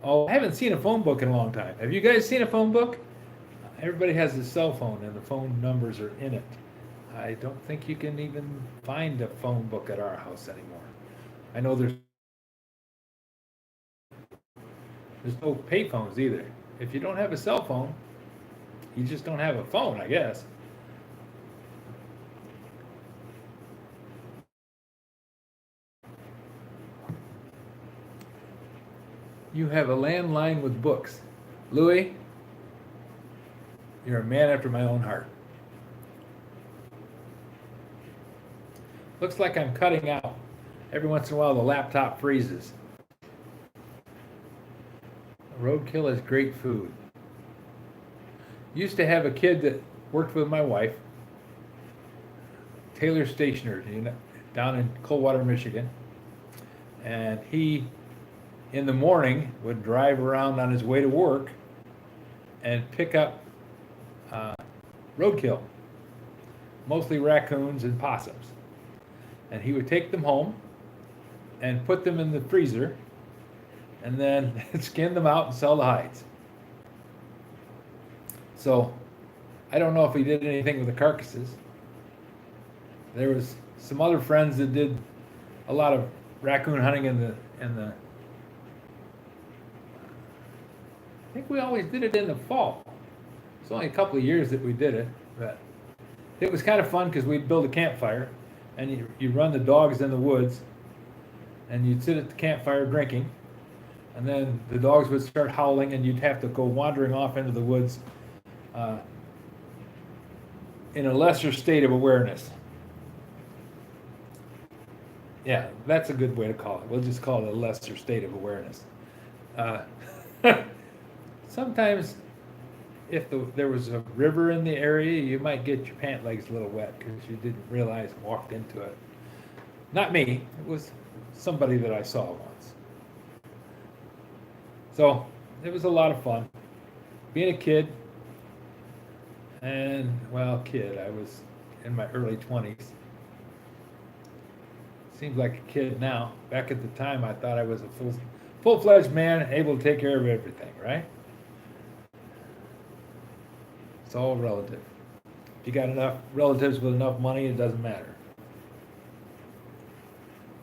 Oh, I haven't seen a phone book in a long time. Have you guys seen a phone book? Everybody has a cell phone and the phone numbers are in it. I don't think you can even find a phone book at our house anymore. I know there's no pay phones either. If you don't have a cell phone, you just don't have a phone, I guess. You have a landline with books. Louis, you're a man after my own heart. Looks like I'm cutting out. Every once in a while the laptop freezes. Roadkill is great food. Used to have a kid that worked with my wife, Taylor Stationer, down in Coldwater, Michigan. And he, in the morning, would drive around on his way to work and pick up roadkill, mostly raccoons and possums. And he would take them home and put them in the freezer and then skin them out and sell the hides. So I don't know if he did anything with the carcasses. There was some other friends that did a lot of raccoon hunting in the I think we always did it in the fall. It's only a couple of years that we did it, but it was kind of fun because we'd build a campfire and you run the dogs in the woods and you'd sit at the campfire drinking, and then the dogs would start howling and you'd have to go wandering off into the woods in a lesser state of awareness. Yeah, that's a good way to call it. We'll just call it a lesser state of awareness. Sometimes if there was a river in the area, you might get your pant legs a little wet because you didn't realize and walked into it. Not me, it was somebody that I saw once. So it was a lot of fun. Being a kid, and well, I was in my early 20s. Seems like a kid now. Back at the time, I thought I was a full-fledged man, able to take care of everything, right? It's all relative. If you got enough relatives with enough money, it doesn't matter.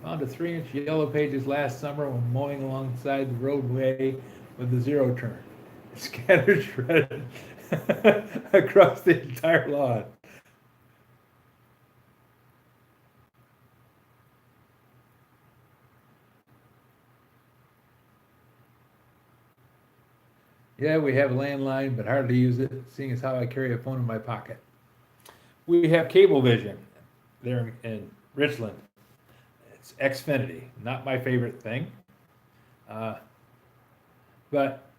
Found a 3-inch yellow pages last summer when mowing alongside the roadway with the zero turn. Scattered shredded across the entire lawn. Yeah, we have a landline, but hardly use it, seeing as how I carry a phone in my pocket. We have Cablevision there in Richland. It's Xfinity, not my favorite thing. Uh, but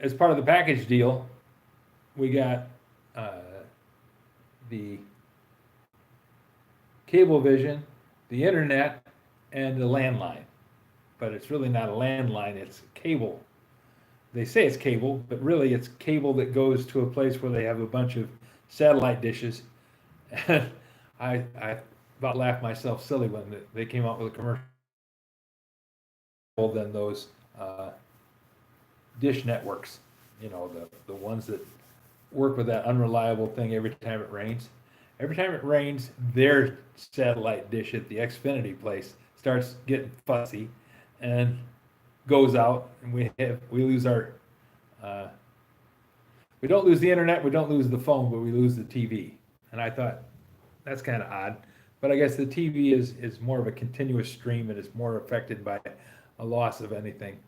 as part of the package deal, we got uh, the Cablevision, the internet, and the landline. But it's really not a landline, it's cable. They say it's cable, but really it's cable that goes to a place where they have a bunch of satellite dishes. And I about laughed myself silly when they came out with a commercial than those uh, dish networks, the ones that work with that unreliable thing every time it rains. Every time it rains, their satellite dish at the Xfinity place starts getting fussy and goes out, and we lose our. Uh, we don't lose the internet, we don't lose the phone, but we lose the TV. And I thought that's kind of odd. But I guess the TV is more of a continuous stream and is more affected by a loss of anything.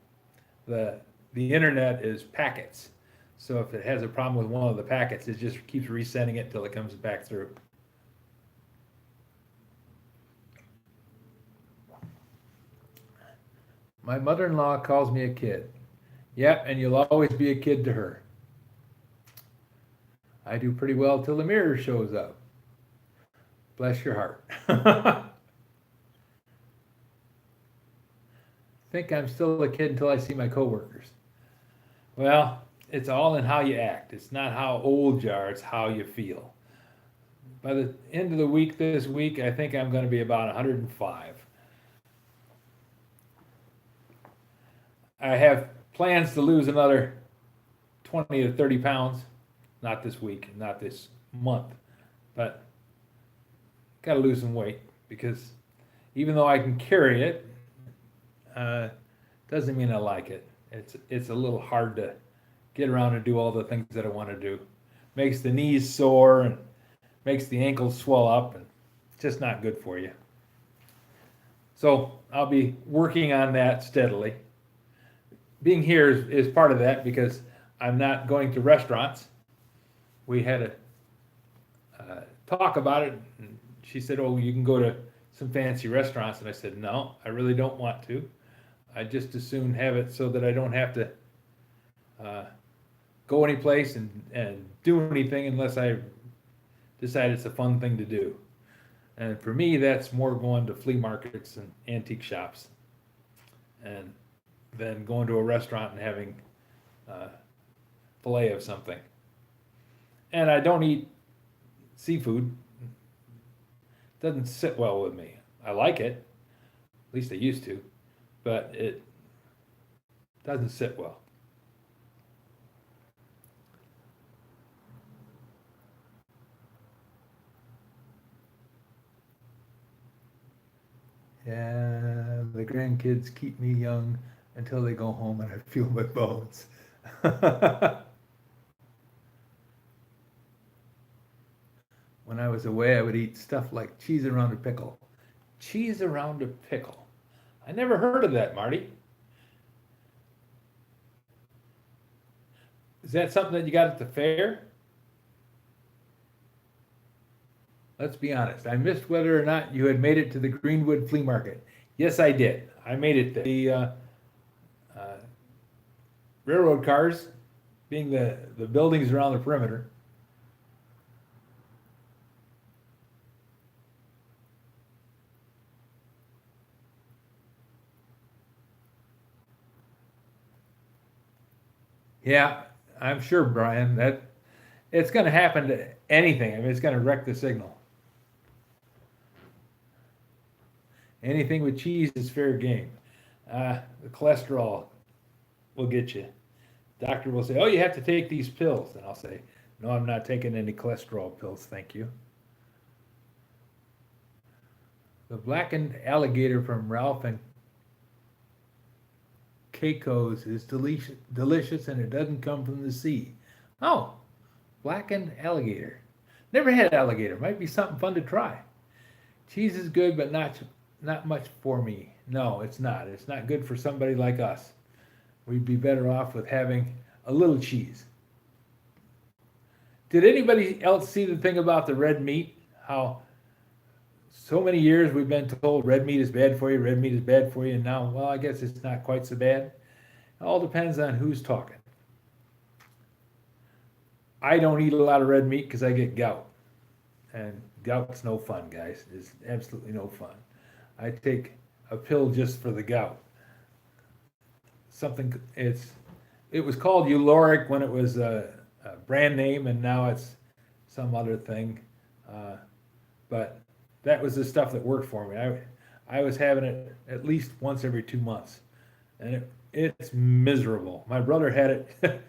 The the internet is packets. So if it has a problem with one of the packets, it just keeps resending it till it comes back through. My mother-in-law calls me a kid. Yep, and you'll always be a kid to her. I do pretty well till the mirror shows up. Bless your heart. Think I'm still a kid until I see my coworkers. Well, it's all in how you act. It's not how old you are, it's how you feel. By the end of the week this week, I think I'm going to be about 105. I have plans to lose another 20 to 30 pounds. Not this week, not this month, but got to lose some weight because even though I can carry it, uh, doesn't mean I like it. It's a little hard to get around and do all the things that I want to do. Makes the knees sore and makes the ankles swell up, and it's just not good for you. So I'll be working on that steadily. Being here is part of that because I'm not going to restaurants. We had a talk about it. And she said, "Oh, you can go to some fancy restaurants," and I said, "No, I really don't want to. I just as soon have it so that I don't have to uh, go any place and do anything unless I decide it's a fun thing to do." And for me, that's more going to flea markets and antique shops, and than going to a restaurant and having uh, filet of something. And I don't eat seafood. It doesn't sit well with me. I like it, at least I used to, but it doesn't sit well. Yeah, the grandkids keep me young until they go home and I feel my bones. When I was away, I would eat stuff like cheese around a pickle. Cheese around a pickle. I never heard of that, Marty. Is that something that you got at the fair? Let's be honest. I missed whether or not you had made it to the Greenwood Flea Market. Yes, I did. I made it there. The uh, railroad cars being the buildings around the perimeter. Yeah, I'm sure, Brian, that it's going to happen to anything. I mean, it's going to wreck the signal. Anything with cheese is fair game. The cholesterol will get you. Doctor will say, "Oh, you have to take these pills," and I'll say, "No, I'm not taking any cholesterol pills, thank you." The blackened alligator from Ralph and Keiko's is delicious, and it doesn't come from the sea. Oh, blackened alligator. Never had alligator. Might be something fun to try. Cheese is good, but not much for me. No, it's not. It's not good for somebody like us. We'd be better off with having a little cheese. Did anybody else see the thing about the red meat? How so many years we've been told red meat is bad for you, red meat is bad for you, and now, well, I guess it's not quite so bad. It all depends on who's talking. I don't eat a lot of red meat because I get gout. And gout's no fun, guys. It's absolutely no fun. I take a pill just for the gout. It was called Uloric when it was a brand name, and now it's some other thing. But that was the stuff that worked for me. I was having it at least once every 2 months, and it's miserable. My brother had it.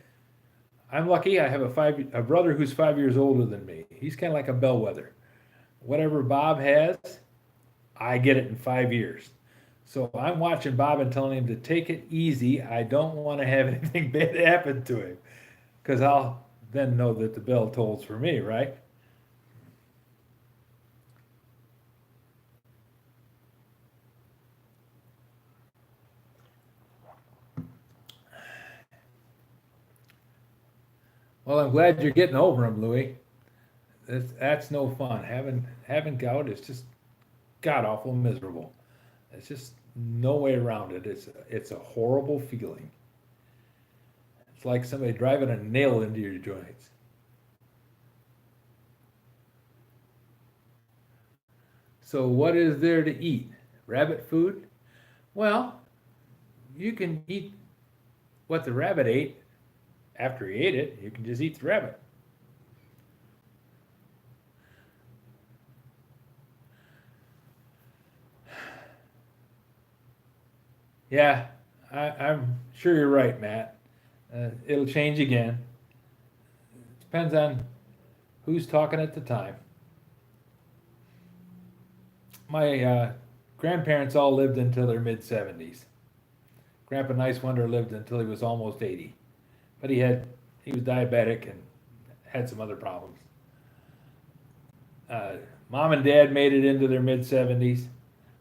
I'm lucky. I have a brother who's 5 years older than me. He's kind of like a bellwether. Whatever Bob has, I get it in 5 years. So I'm watching Bob and telling him to take it easy. I don't want to have anything bad happen to him, because I'll then know that the bell tolls for me, right? Well, I'm glad you're getting over him, Louis. That's no fun. Having gout is just god awful miserable. It's just no way around it. It's a horrible feeling. It's like somebody driving a nail into your joints. So what is there to eat? Rabbit food? Well, you can eat what the rabbit ate after he ate it. You can just eat the rabbit. Yeah, I'm sure you're right, Matt. It'll change again. Depends on who's talking at the time. My grandparents all lived until their mid 70s. Grandpa Nice Wonder lived until he was almost 80, but he was diabetic and had some other problems. Mom and Dad made it into their mid 70s.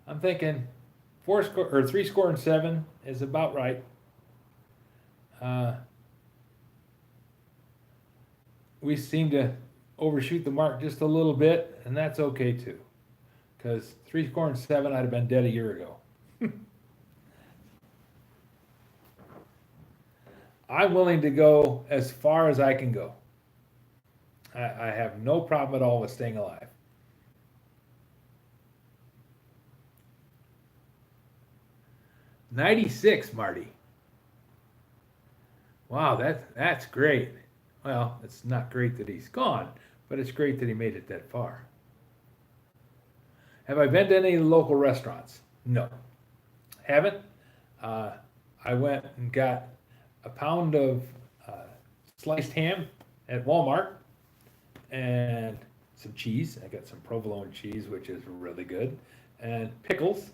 I'm thinking three score and seven is about right. We seem to overshoot the mark just a little bit, and that's okay too, because three score and seven, I'd have been dead a year ago. I'm willing to go as far as I can go. I have no problem at all with staying alive. 96, Marty. Wow, that's great. Well, it's not great that he's gone, but it's great that he made it that far. Have I been to any of the local restaurants? No. Haven't. I went and got a pound of sliced ham at Walmart and some cheese. I got some provolone cheese, which is really good, and pickles,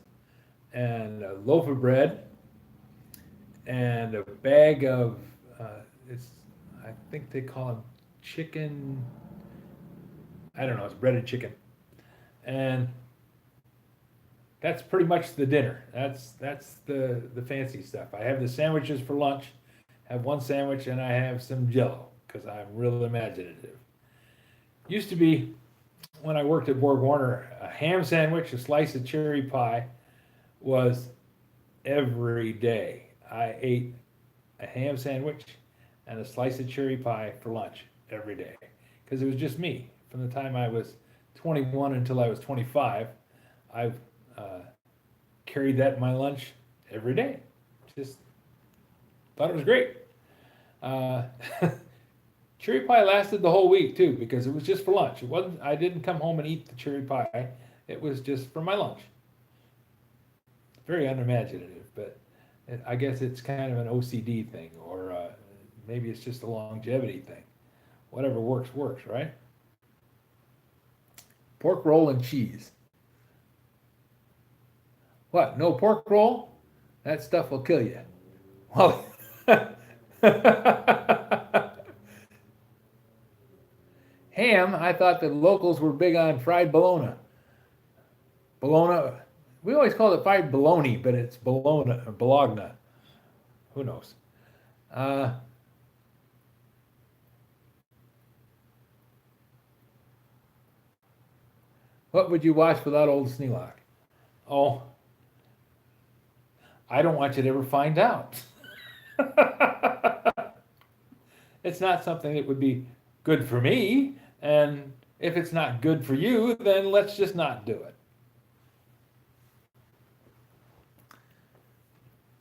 and a loaf of bread, and a bag of I think they call them chicken. I don't know. It's breaded chicken, and that's pretty much the dinner. That's the fancy stuff. I have the sandwiches for lunch. Have one sandwich, and I have some Jello because I'm real imaginative. Used to be, when I worked at Borg Warner, a ham sandwich, a slice of cherry pie was every day. I ate a ham sandwich and a slice of cherry pie for lunch every day because it was just me. From the time I was 21 until I was 25, I've carried that in my lunch every day. Just thought it was great. Cherry pie lasted the whole week too because it was just for lunch. It wasn't. I didn't come home and eat the cherry pie. It was just for my lunch. Very unimaginative, but I guess it's kind of an OCD thing, or maybe it's just a longevity thing. Whatever works, works, right? Pork roll and cheese. What? No pork roll? That stuff will kill you. Well, ham, I thought the locals were big on fried bologna. Bologna, we always call it fried bologna, but it's bologna. Who knows? What would you watch without old Sneelock? Oh, I don't want you to ever find out. It's not something that would be good for me, and if it's not good for you, then let's just not do it.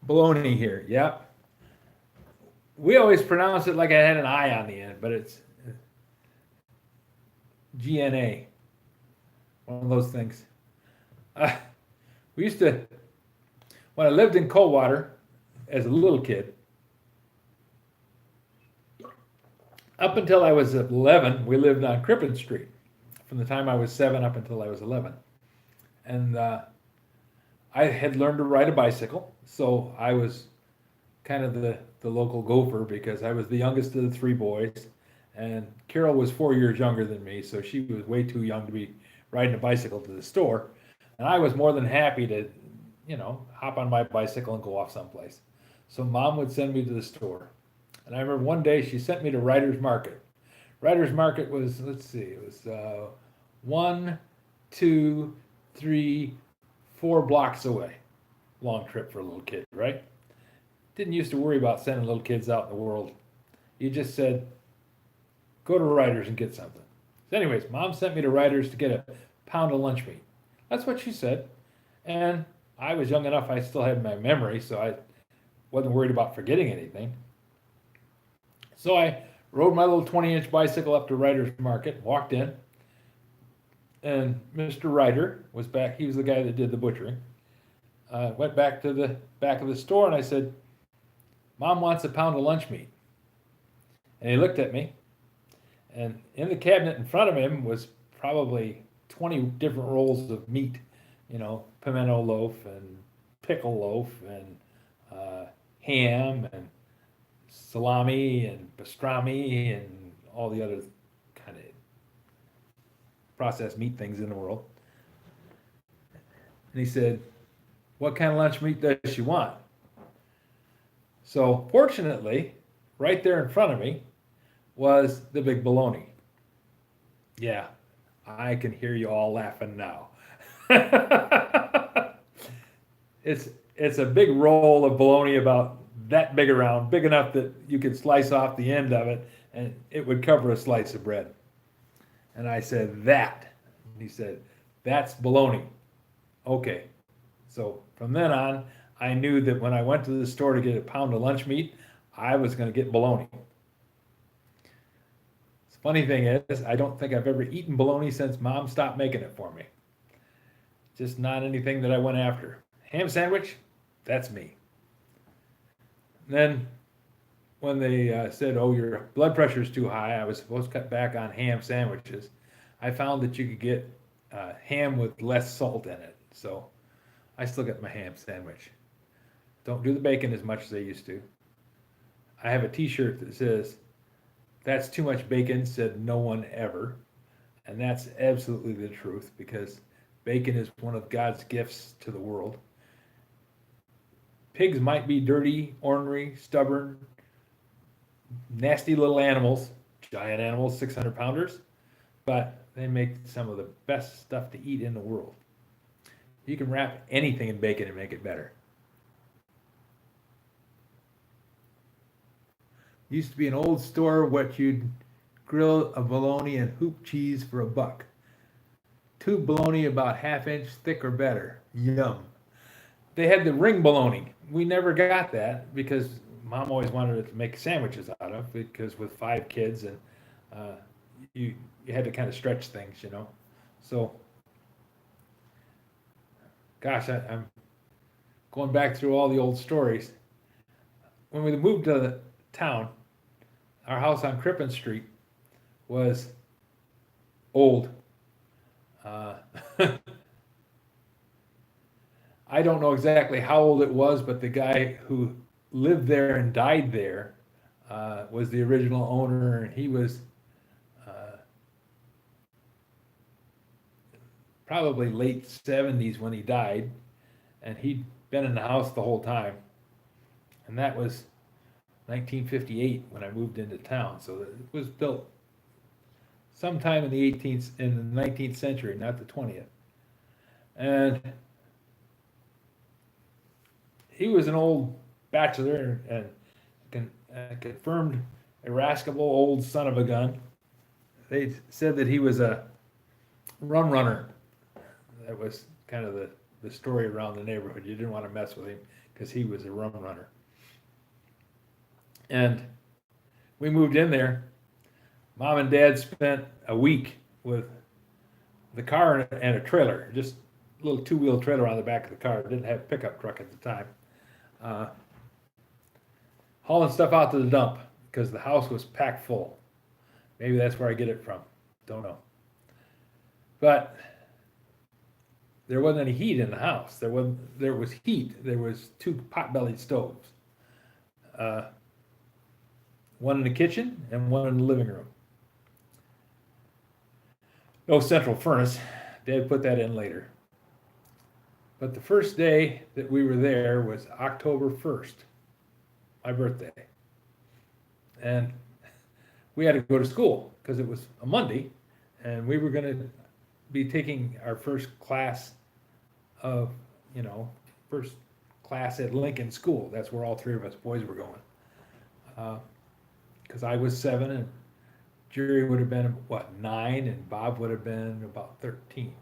Baloney here, yep. We always pronounce it like I had an I on the end, but it's GNA. One of those things. We used to, when I lived in Coldwater as a little kid, up until I was 11, we lived on Crippen Street. From the time I was 7 up until I was 11. And I had learned to ride a bicycle, so I was kind of the local gopher because I was the youngest of the 3 boys. And Carol was 4 years younger than me, so she was way too young to be riding a bicycle to the store. And I was more than happy to, hop on my bicycle and go off someplace. So Mom would send me to the store. And I remember one day she sent me to Ryder's Market. Ryder's Market was, let's see, it was 1, 2, 3, 4 blocks away. Long trip for a little kid, right? Didn't used to worry about sending little kids out in the world. You just said, go to Ryder's and get something. So anyways, Mom sent me to Ryder's to get a pound of lunch meat. That's what she said. And I was young enough, I still had my memory, so I wasn't worried about forgetting anything. So I rode my little 20-inch bicycle up to Ryder's Market, walked in, and Mr. Ryder was back. He was the guy that did the butchering. Went back to the back of the store, and I said, Mom wants a pound of lunch meat. And he looked at me, and in the cabinet in front of him was probably 20 different rolls of meat, pimento loaf and pickle loaf and ham and salami and pastrami and all the other kind of processed meat things in the world. And he said, what kind of lunch meat does she want? So fortunately, right there in front of me was the big bologna. Yeah, I can hear you all laughing now. It's a big roll of bologna about that big around, big enough that you could slice off the end of it and it would cover a slice of bread. And I said, that. And he said, that's bologna. Okay. So from then on, I knew that when I went to the store to get a pound of lunch meat, I was going to get bologna. The funny thing is, I don't think I've ever eaten bologna since Mom stopped making it for me. Just not anything that I went after. Ham sandwich, that's me. Then when they said, oh, your blood pressure is too high, I was supposed to cut back on ham sandwiches. I found that you could get ham with less salt in it. So I still get my ham sandwich. Don't do the bacon as much as I used to. I have a t-shirt that says, that's too much bacon, said no one ever. And that's absolutely the truth, because bacon is one of God's gifts to the world. Pigs might be dirty, ornery, stubborn, nasty little animals, giant animals, 600-pounders, but they make some of the best stuff to eat in the world. You can wrap anything in bacon and make it better. Used to be an old store what you'd grill a bologna and hoop cheese for $1. Tube bologna about ½ inch thick or better. Yum. They had the ring bologna. We never got that because Mom always wanted to make sandwiches out of, because with 5 kids and you had to kind of stretch things, So, gosh, I'm going back through all the old stories. When we moved to the town, our house on Crippen Street was old. I don't know exactly how old it was, but the guy who lived there and died there was the original owner, and he was probably late 70s when he died, and he'd been in the house the whole time. And that was 1958 when I moved into town, so it was built sometime in the 19th century, not the 20th. And he was an old bachelor and confirmed irascible old son of a gun. They said that he was a rum runner. That was kind of the story around the neighborhood. You didn't want to mess with him because he was a rum runner. And we moved in there. Mom and Dad spent a week with the car and a trailer, just a little two-wheel trailer on the back of the car. It didn't have a pickup truck at the time. Hauling stuff out to the dump because the house was packed full. Maybe that's where I get it from. Don't know. But there wasn't any heat in the house. There was heat. There was 2 pot-bellied stoves. One in the kitchen and one in the living room. No central furnace. Dad put that in later. But the first day that we were there was October 1st, my birthday. And we had to go to school because it was a Monday, and we were going to be taking our first class of, first class at Lincoln School. That's where all 3 of us boys were going. Because I was 7 and Jerry would have been, 9, and Bob would have been about 13.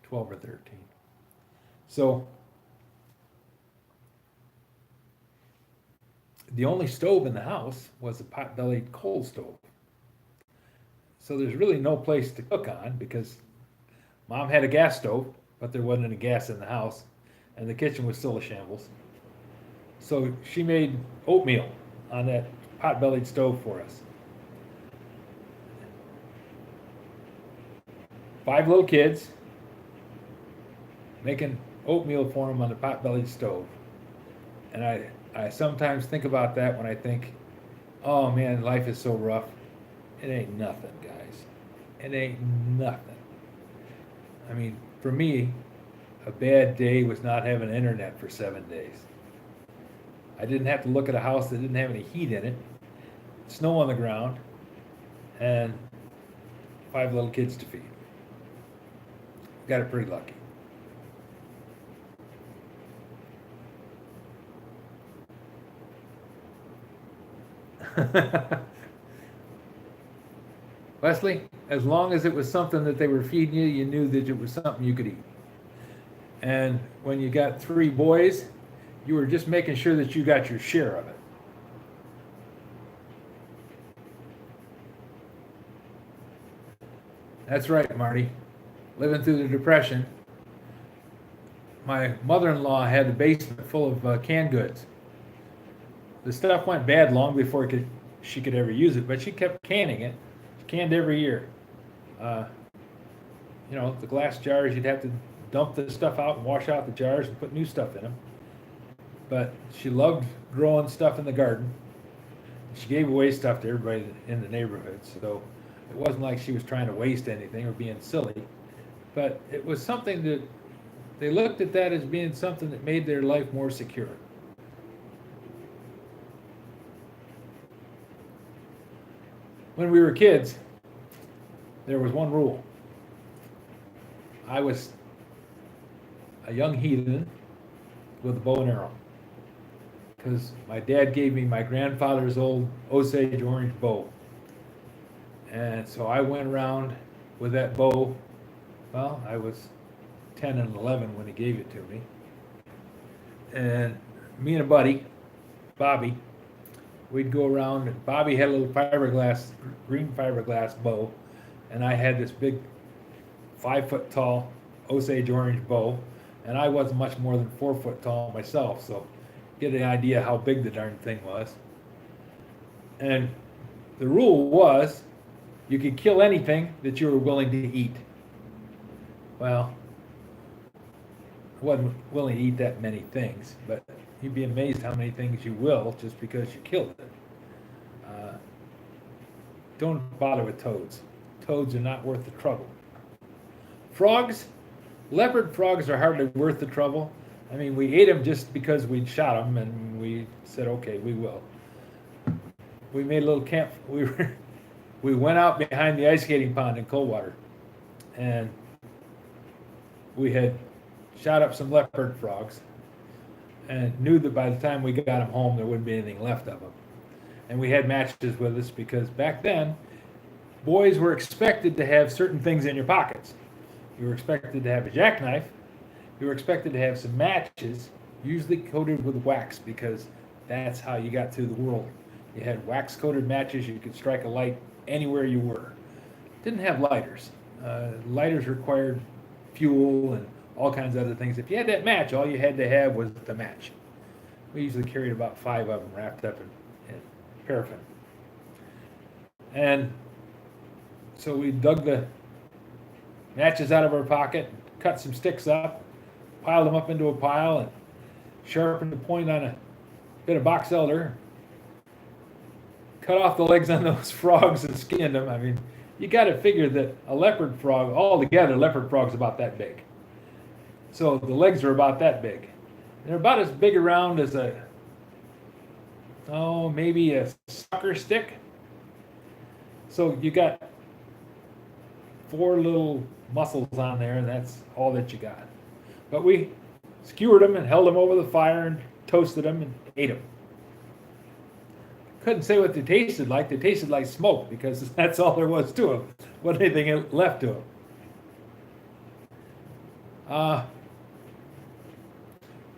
12 or 13. So the only stove in the house was a pot-bellied coal stove. So there's really no place to cook on because Mom had a gas stove, but there wasn't any gas in the house, and the kitchen was still a shambles. So she made oatmeal on that pot-bellied stove for us. 5 little kids making oatmeal for them on the pot-bellied stove. And I sometimes think about that when I think, oh man, life is so rough. It ain't nothing, guys. It ain't nothing. I mean, for me, a bad day was not having internet for 7 days. I didn't have to look at a house that didn't have any heat in it, snow on the ground, and 5 little kids to feed. Got it pretty lucky. Wesley, as long as it was something that they were feeding you, you knew that it was something you could eat. And when you got 3 boys, you were just making sure that you got your share of it. That's right, Marty. Living through the Depression, my mother-in-law had the basement full of canned goods. The stuff went bad long before she could ever use it, but she kept canning it. She canned every year. The glass jars, you'd have to dump the stuff out and wash out the jars and put new stuff in them. But she loved growing stuff in the garden. She gave away stuff to everybody in the neighborhood, so it wasn't like she was trying to waste anything or being silly. But it was something that they looked at that as being something that made their life more secure. When we were kids, there was one rule. I was a young heathen with a bow and arrow because my dad gave me my grandfather's old Osage orange bow. And so I went around with that bow. Well, I was 10 and 11 when he gave it to me. And me and a buddy, Bobby, we'd go around, and Bobby had a little green fiberglass bow, and I had this big 5-foot tall Osage orange bow, and I wasn't much more than 4 foot tall myself, so get an idea how big the darn thing was. And the rule was you could kill anything that you were willing to eat. Well, I wasn't willing to eat that many things, but you'd be amazed how many things you will just because you killed it. Don't bother with toads. Toads are not worth the trouble. Frogs, leopard frogs are hardly worth the trouble. I mean, we ate them just because we'd shot them, and we said, okay, we will. We made a little camp. We were we went out behind the ice skating pond in Coldwater, and we had shot up some leopard frogs, and knew that by the time we got them home, there wouldn't be anything left of them. And we had matches with us because back then, boys were expected to have certain things in your pockets. You were expected to have a jackknife. You were expected to have some matches, usually coated with wax, because that's how you got through the world. You had wax-coated matches. You could strike a light anywhere you were. Didn't have lighters. Lighters required fuel and all kinds of other things. If you had that match, all you had to have was the match. We usually carried about 5 of them wrapped up in paraffin. And so we dug the matches out of our pocket, cut some sticks up, piled them up into a pile, and sharpened the point on a bit of box elder, cut off the legs on those frogs and skinned them. I mean, you got to figure that a leopard frog, altogether, leopard frog's about that big. So the legs are about that big. They're about as big around as maybe a soccer stick. So you got 4 little muscles on there, and that's all that you got. But we skewered them and held them over the fire and toasted them and ate them. Couldn't say what they tasted like. They tasted like smoke because that's all there was to them. Wasn't anything left to them.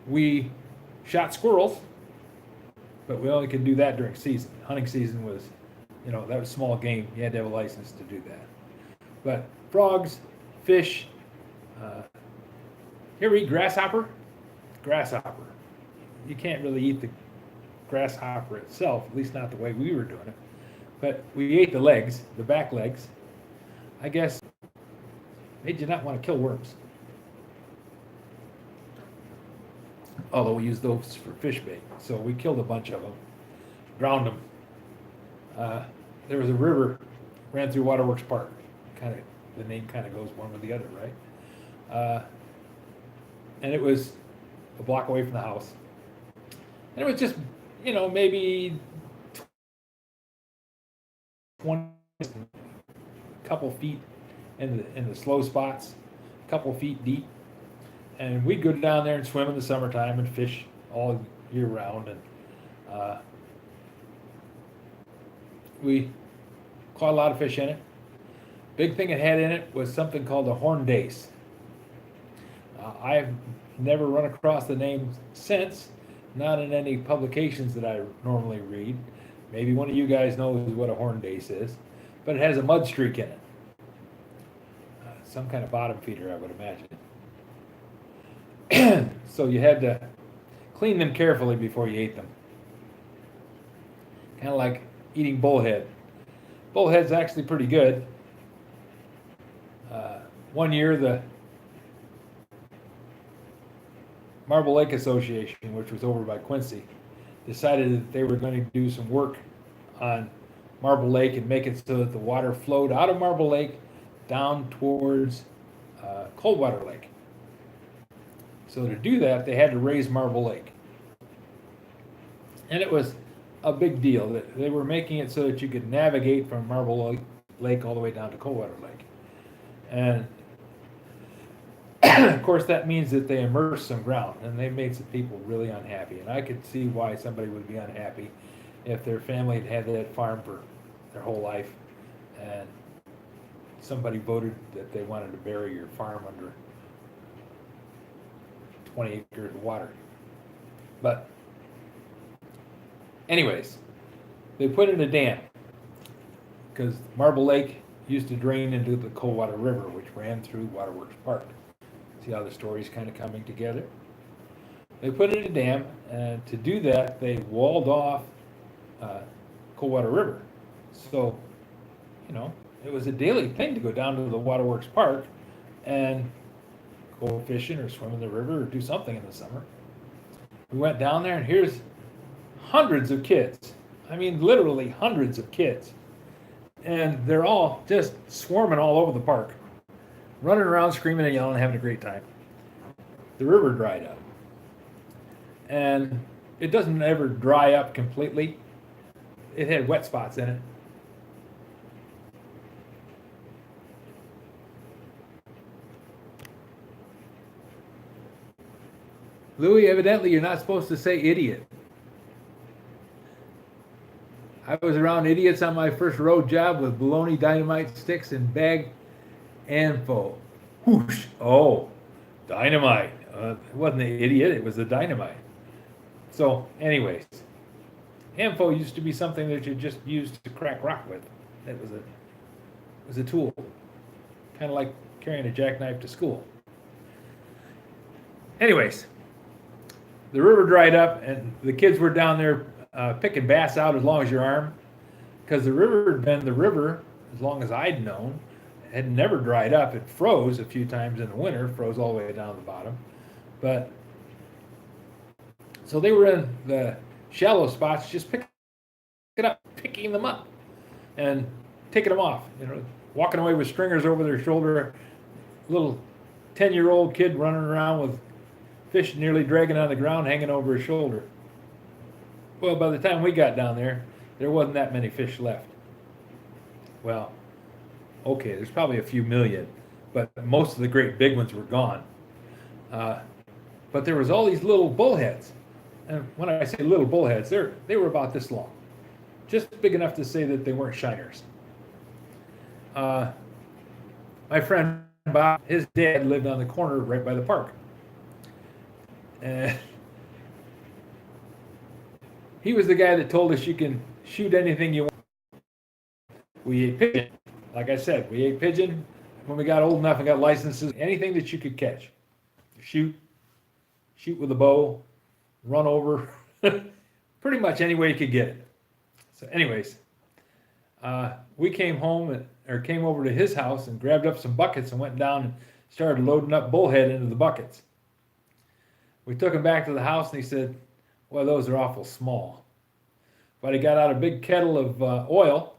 We shot squirrels, but we only could do that during season. Hunting season was, that was small game. You had to have a license to do that. But frogs, fish. You ever eat grasshopper? Grasshopper. You can't really eat the grasshopper itself, at least not the way we were doing it. But we ate the legs, the back legs. I guess made you not want to kill worms. Although we used those for fish bait. So we killed a bunch of them, drowned them. There was a river ran through Waterworks Park. The name kind of goes one with the other, right? And it was a block away from the house. And it was just, maybe 20, a couple feet in the slow spots, a couple feet deep. And we'd go down there and swim in the summertime and fish all year round. And we caught a lot of fish in it. Big thing it had in it was something called a horned dace. I've never run across the name since, not in any publications that I normally read. Maybe one of you guys knows what a horned dace is, but it has a mud streak in it. Some kind of bottom feeder, I would imagine. So you had to clean them carefully before you ate them. Kind of like eating bullhead. Bullhead's actually pretty good. One year, the Marble Lake Association, which was over by Quincy, decided that they were going to do some work on Marble Lake and make it so that the water flowed out of Marble Lake down towards Coldwater Lake. So to do that, they had to raise Marble Lake. And it was a big deal. They were making it so that you could navigate from Marble Lake all the way down to Coldwater Lake. And of course, that means that they immersed some ground, and they made some people really unhappy. And I could see why somebody would be unhappy if their family had had that farm for their whole life, and somebody voted that they wanted to bury your farm under 20 acres of water. But anyways, they put in a dam because Marble Lake used to drain into the Coldwater River, which ran through Waterworks Park. See how the story's kind of coming together? They put in a dam, and to do that, they walled off Coldwater River. So, it was a daily thing to go down to the Waterworks Park and go fishing or swim in the river or do something in the summer. We went down there, and here's hundreds of kids. I mean, literally hundreds of kids. And they're all just swarming all over the park, running around, screaming and yelling, having a great time. The river dried up. And it doesn't ever dry up completely. It had wet spots in it. Louis, evidently you're not supposed to say idiot. I was around idiots on my first road job with baloney dynamite sticks and bag info. Whoosh! Oh, dynamite. It wasn't the idiot, it was the dynamite. So, anyways, info used to be something that you just used to crack rock with. It was a tool, kind of like carrying a jackknife to school. Anyways, the river dried up, and the kids were down there picking bass out as long as your arm, because the river had been the river as long as I'd known. It had never dried up. It froze a few times in the winter, froze all the way down the bottom. But so they were in the shallow spots, just picking them up, and taking them off. Walking away with stringers over their shoulder. Little 10-year-old kid running around with fish nearly dragging on the ground, hanging over his shoulder. Well, by the time we got down there wasn't that many fish left. Well, okay, there's probably a few million, but most of the great big ones were gone. But there was all these little bullheads. And when I say little bullheads, they were about this long. Just big enough to say that they weren't shiners. My friend Bob, his dad lived on the corner right by the park. And he was the guy that told us you can shoot anything you want. We ate pigeon. Like I said, we ate pigeon when we got old enough and got licenses. Anything that you could catch. Shoot with a bow, run over. Pretty much any way you could get it. So anyways, we came over to his house and grabbed up some buckets and went down and started loading up bullhead into the buckets. We took him back to the house and he said, well, those are awful small. But he got out a big kettle of oil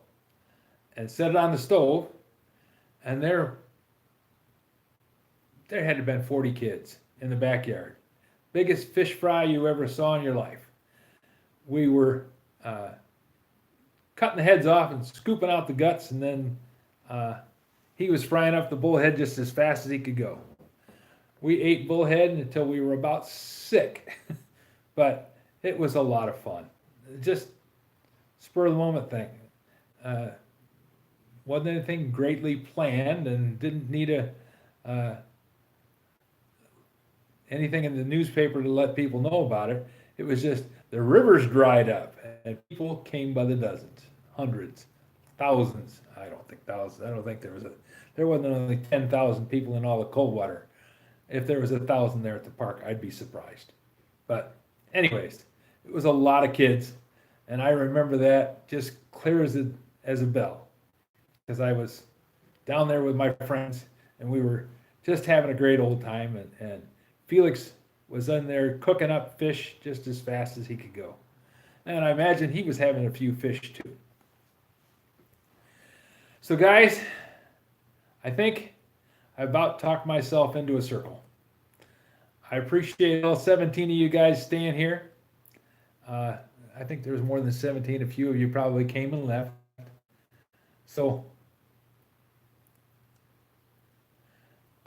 and set it on the stove, and there had to have been 40 kids in the backyard. Biggest fish fry you ever saw in your life. We were cutting the heads off and scooping out the guts, and then he was frying up the bullhead just as fast as he could go. We ate bullhead until we were about sick, but it was a lot of fun. Just spur of the moment thing. Wasn't anything greatly planned and didn't need anything in the newspaper to let people know about it. It was just the rivers dried up and people came by the dozens, hundreds, thousands. I don't think thousands. I don't think there wasn't only 10,000 people in all the Coldwater. If there was 1,000 there at the park, I'd be surprised. But anyways, it was a lot of kids, and I remember that just clear as a bell, because I was down there with my friends, and we were just having a great old time, and Felix was in there cooking up fish just as fast as he could go. And I imagine he was having a few fish too. So guys, I think I about talked myself into a circle. I appreciate all 17 of you guys staying here. I think there was more than 17. A few of you probably came and left. So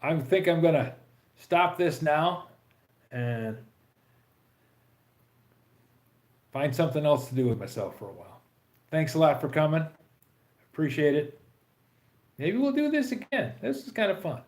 I think I'm going to stop this now and find something else to do with myself for a while. Thanks a lot for coming. Appreciate it. Maybe we'll do this again. This is kind of fun.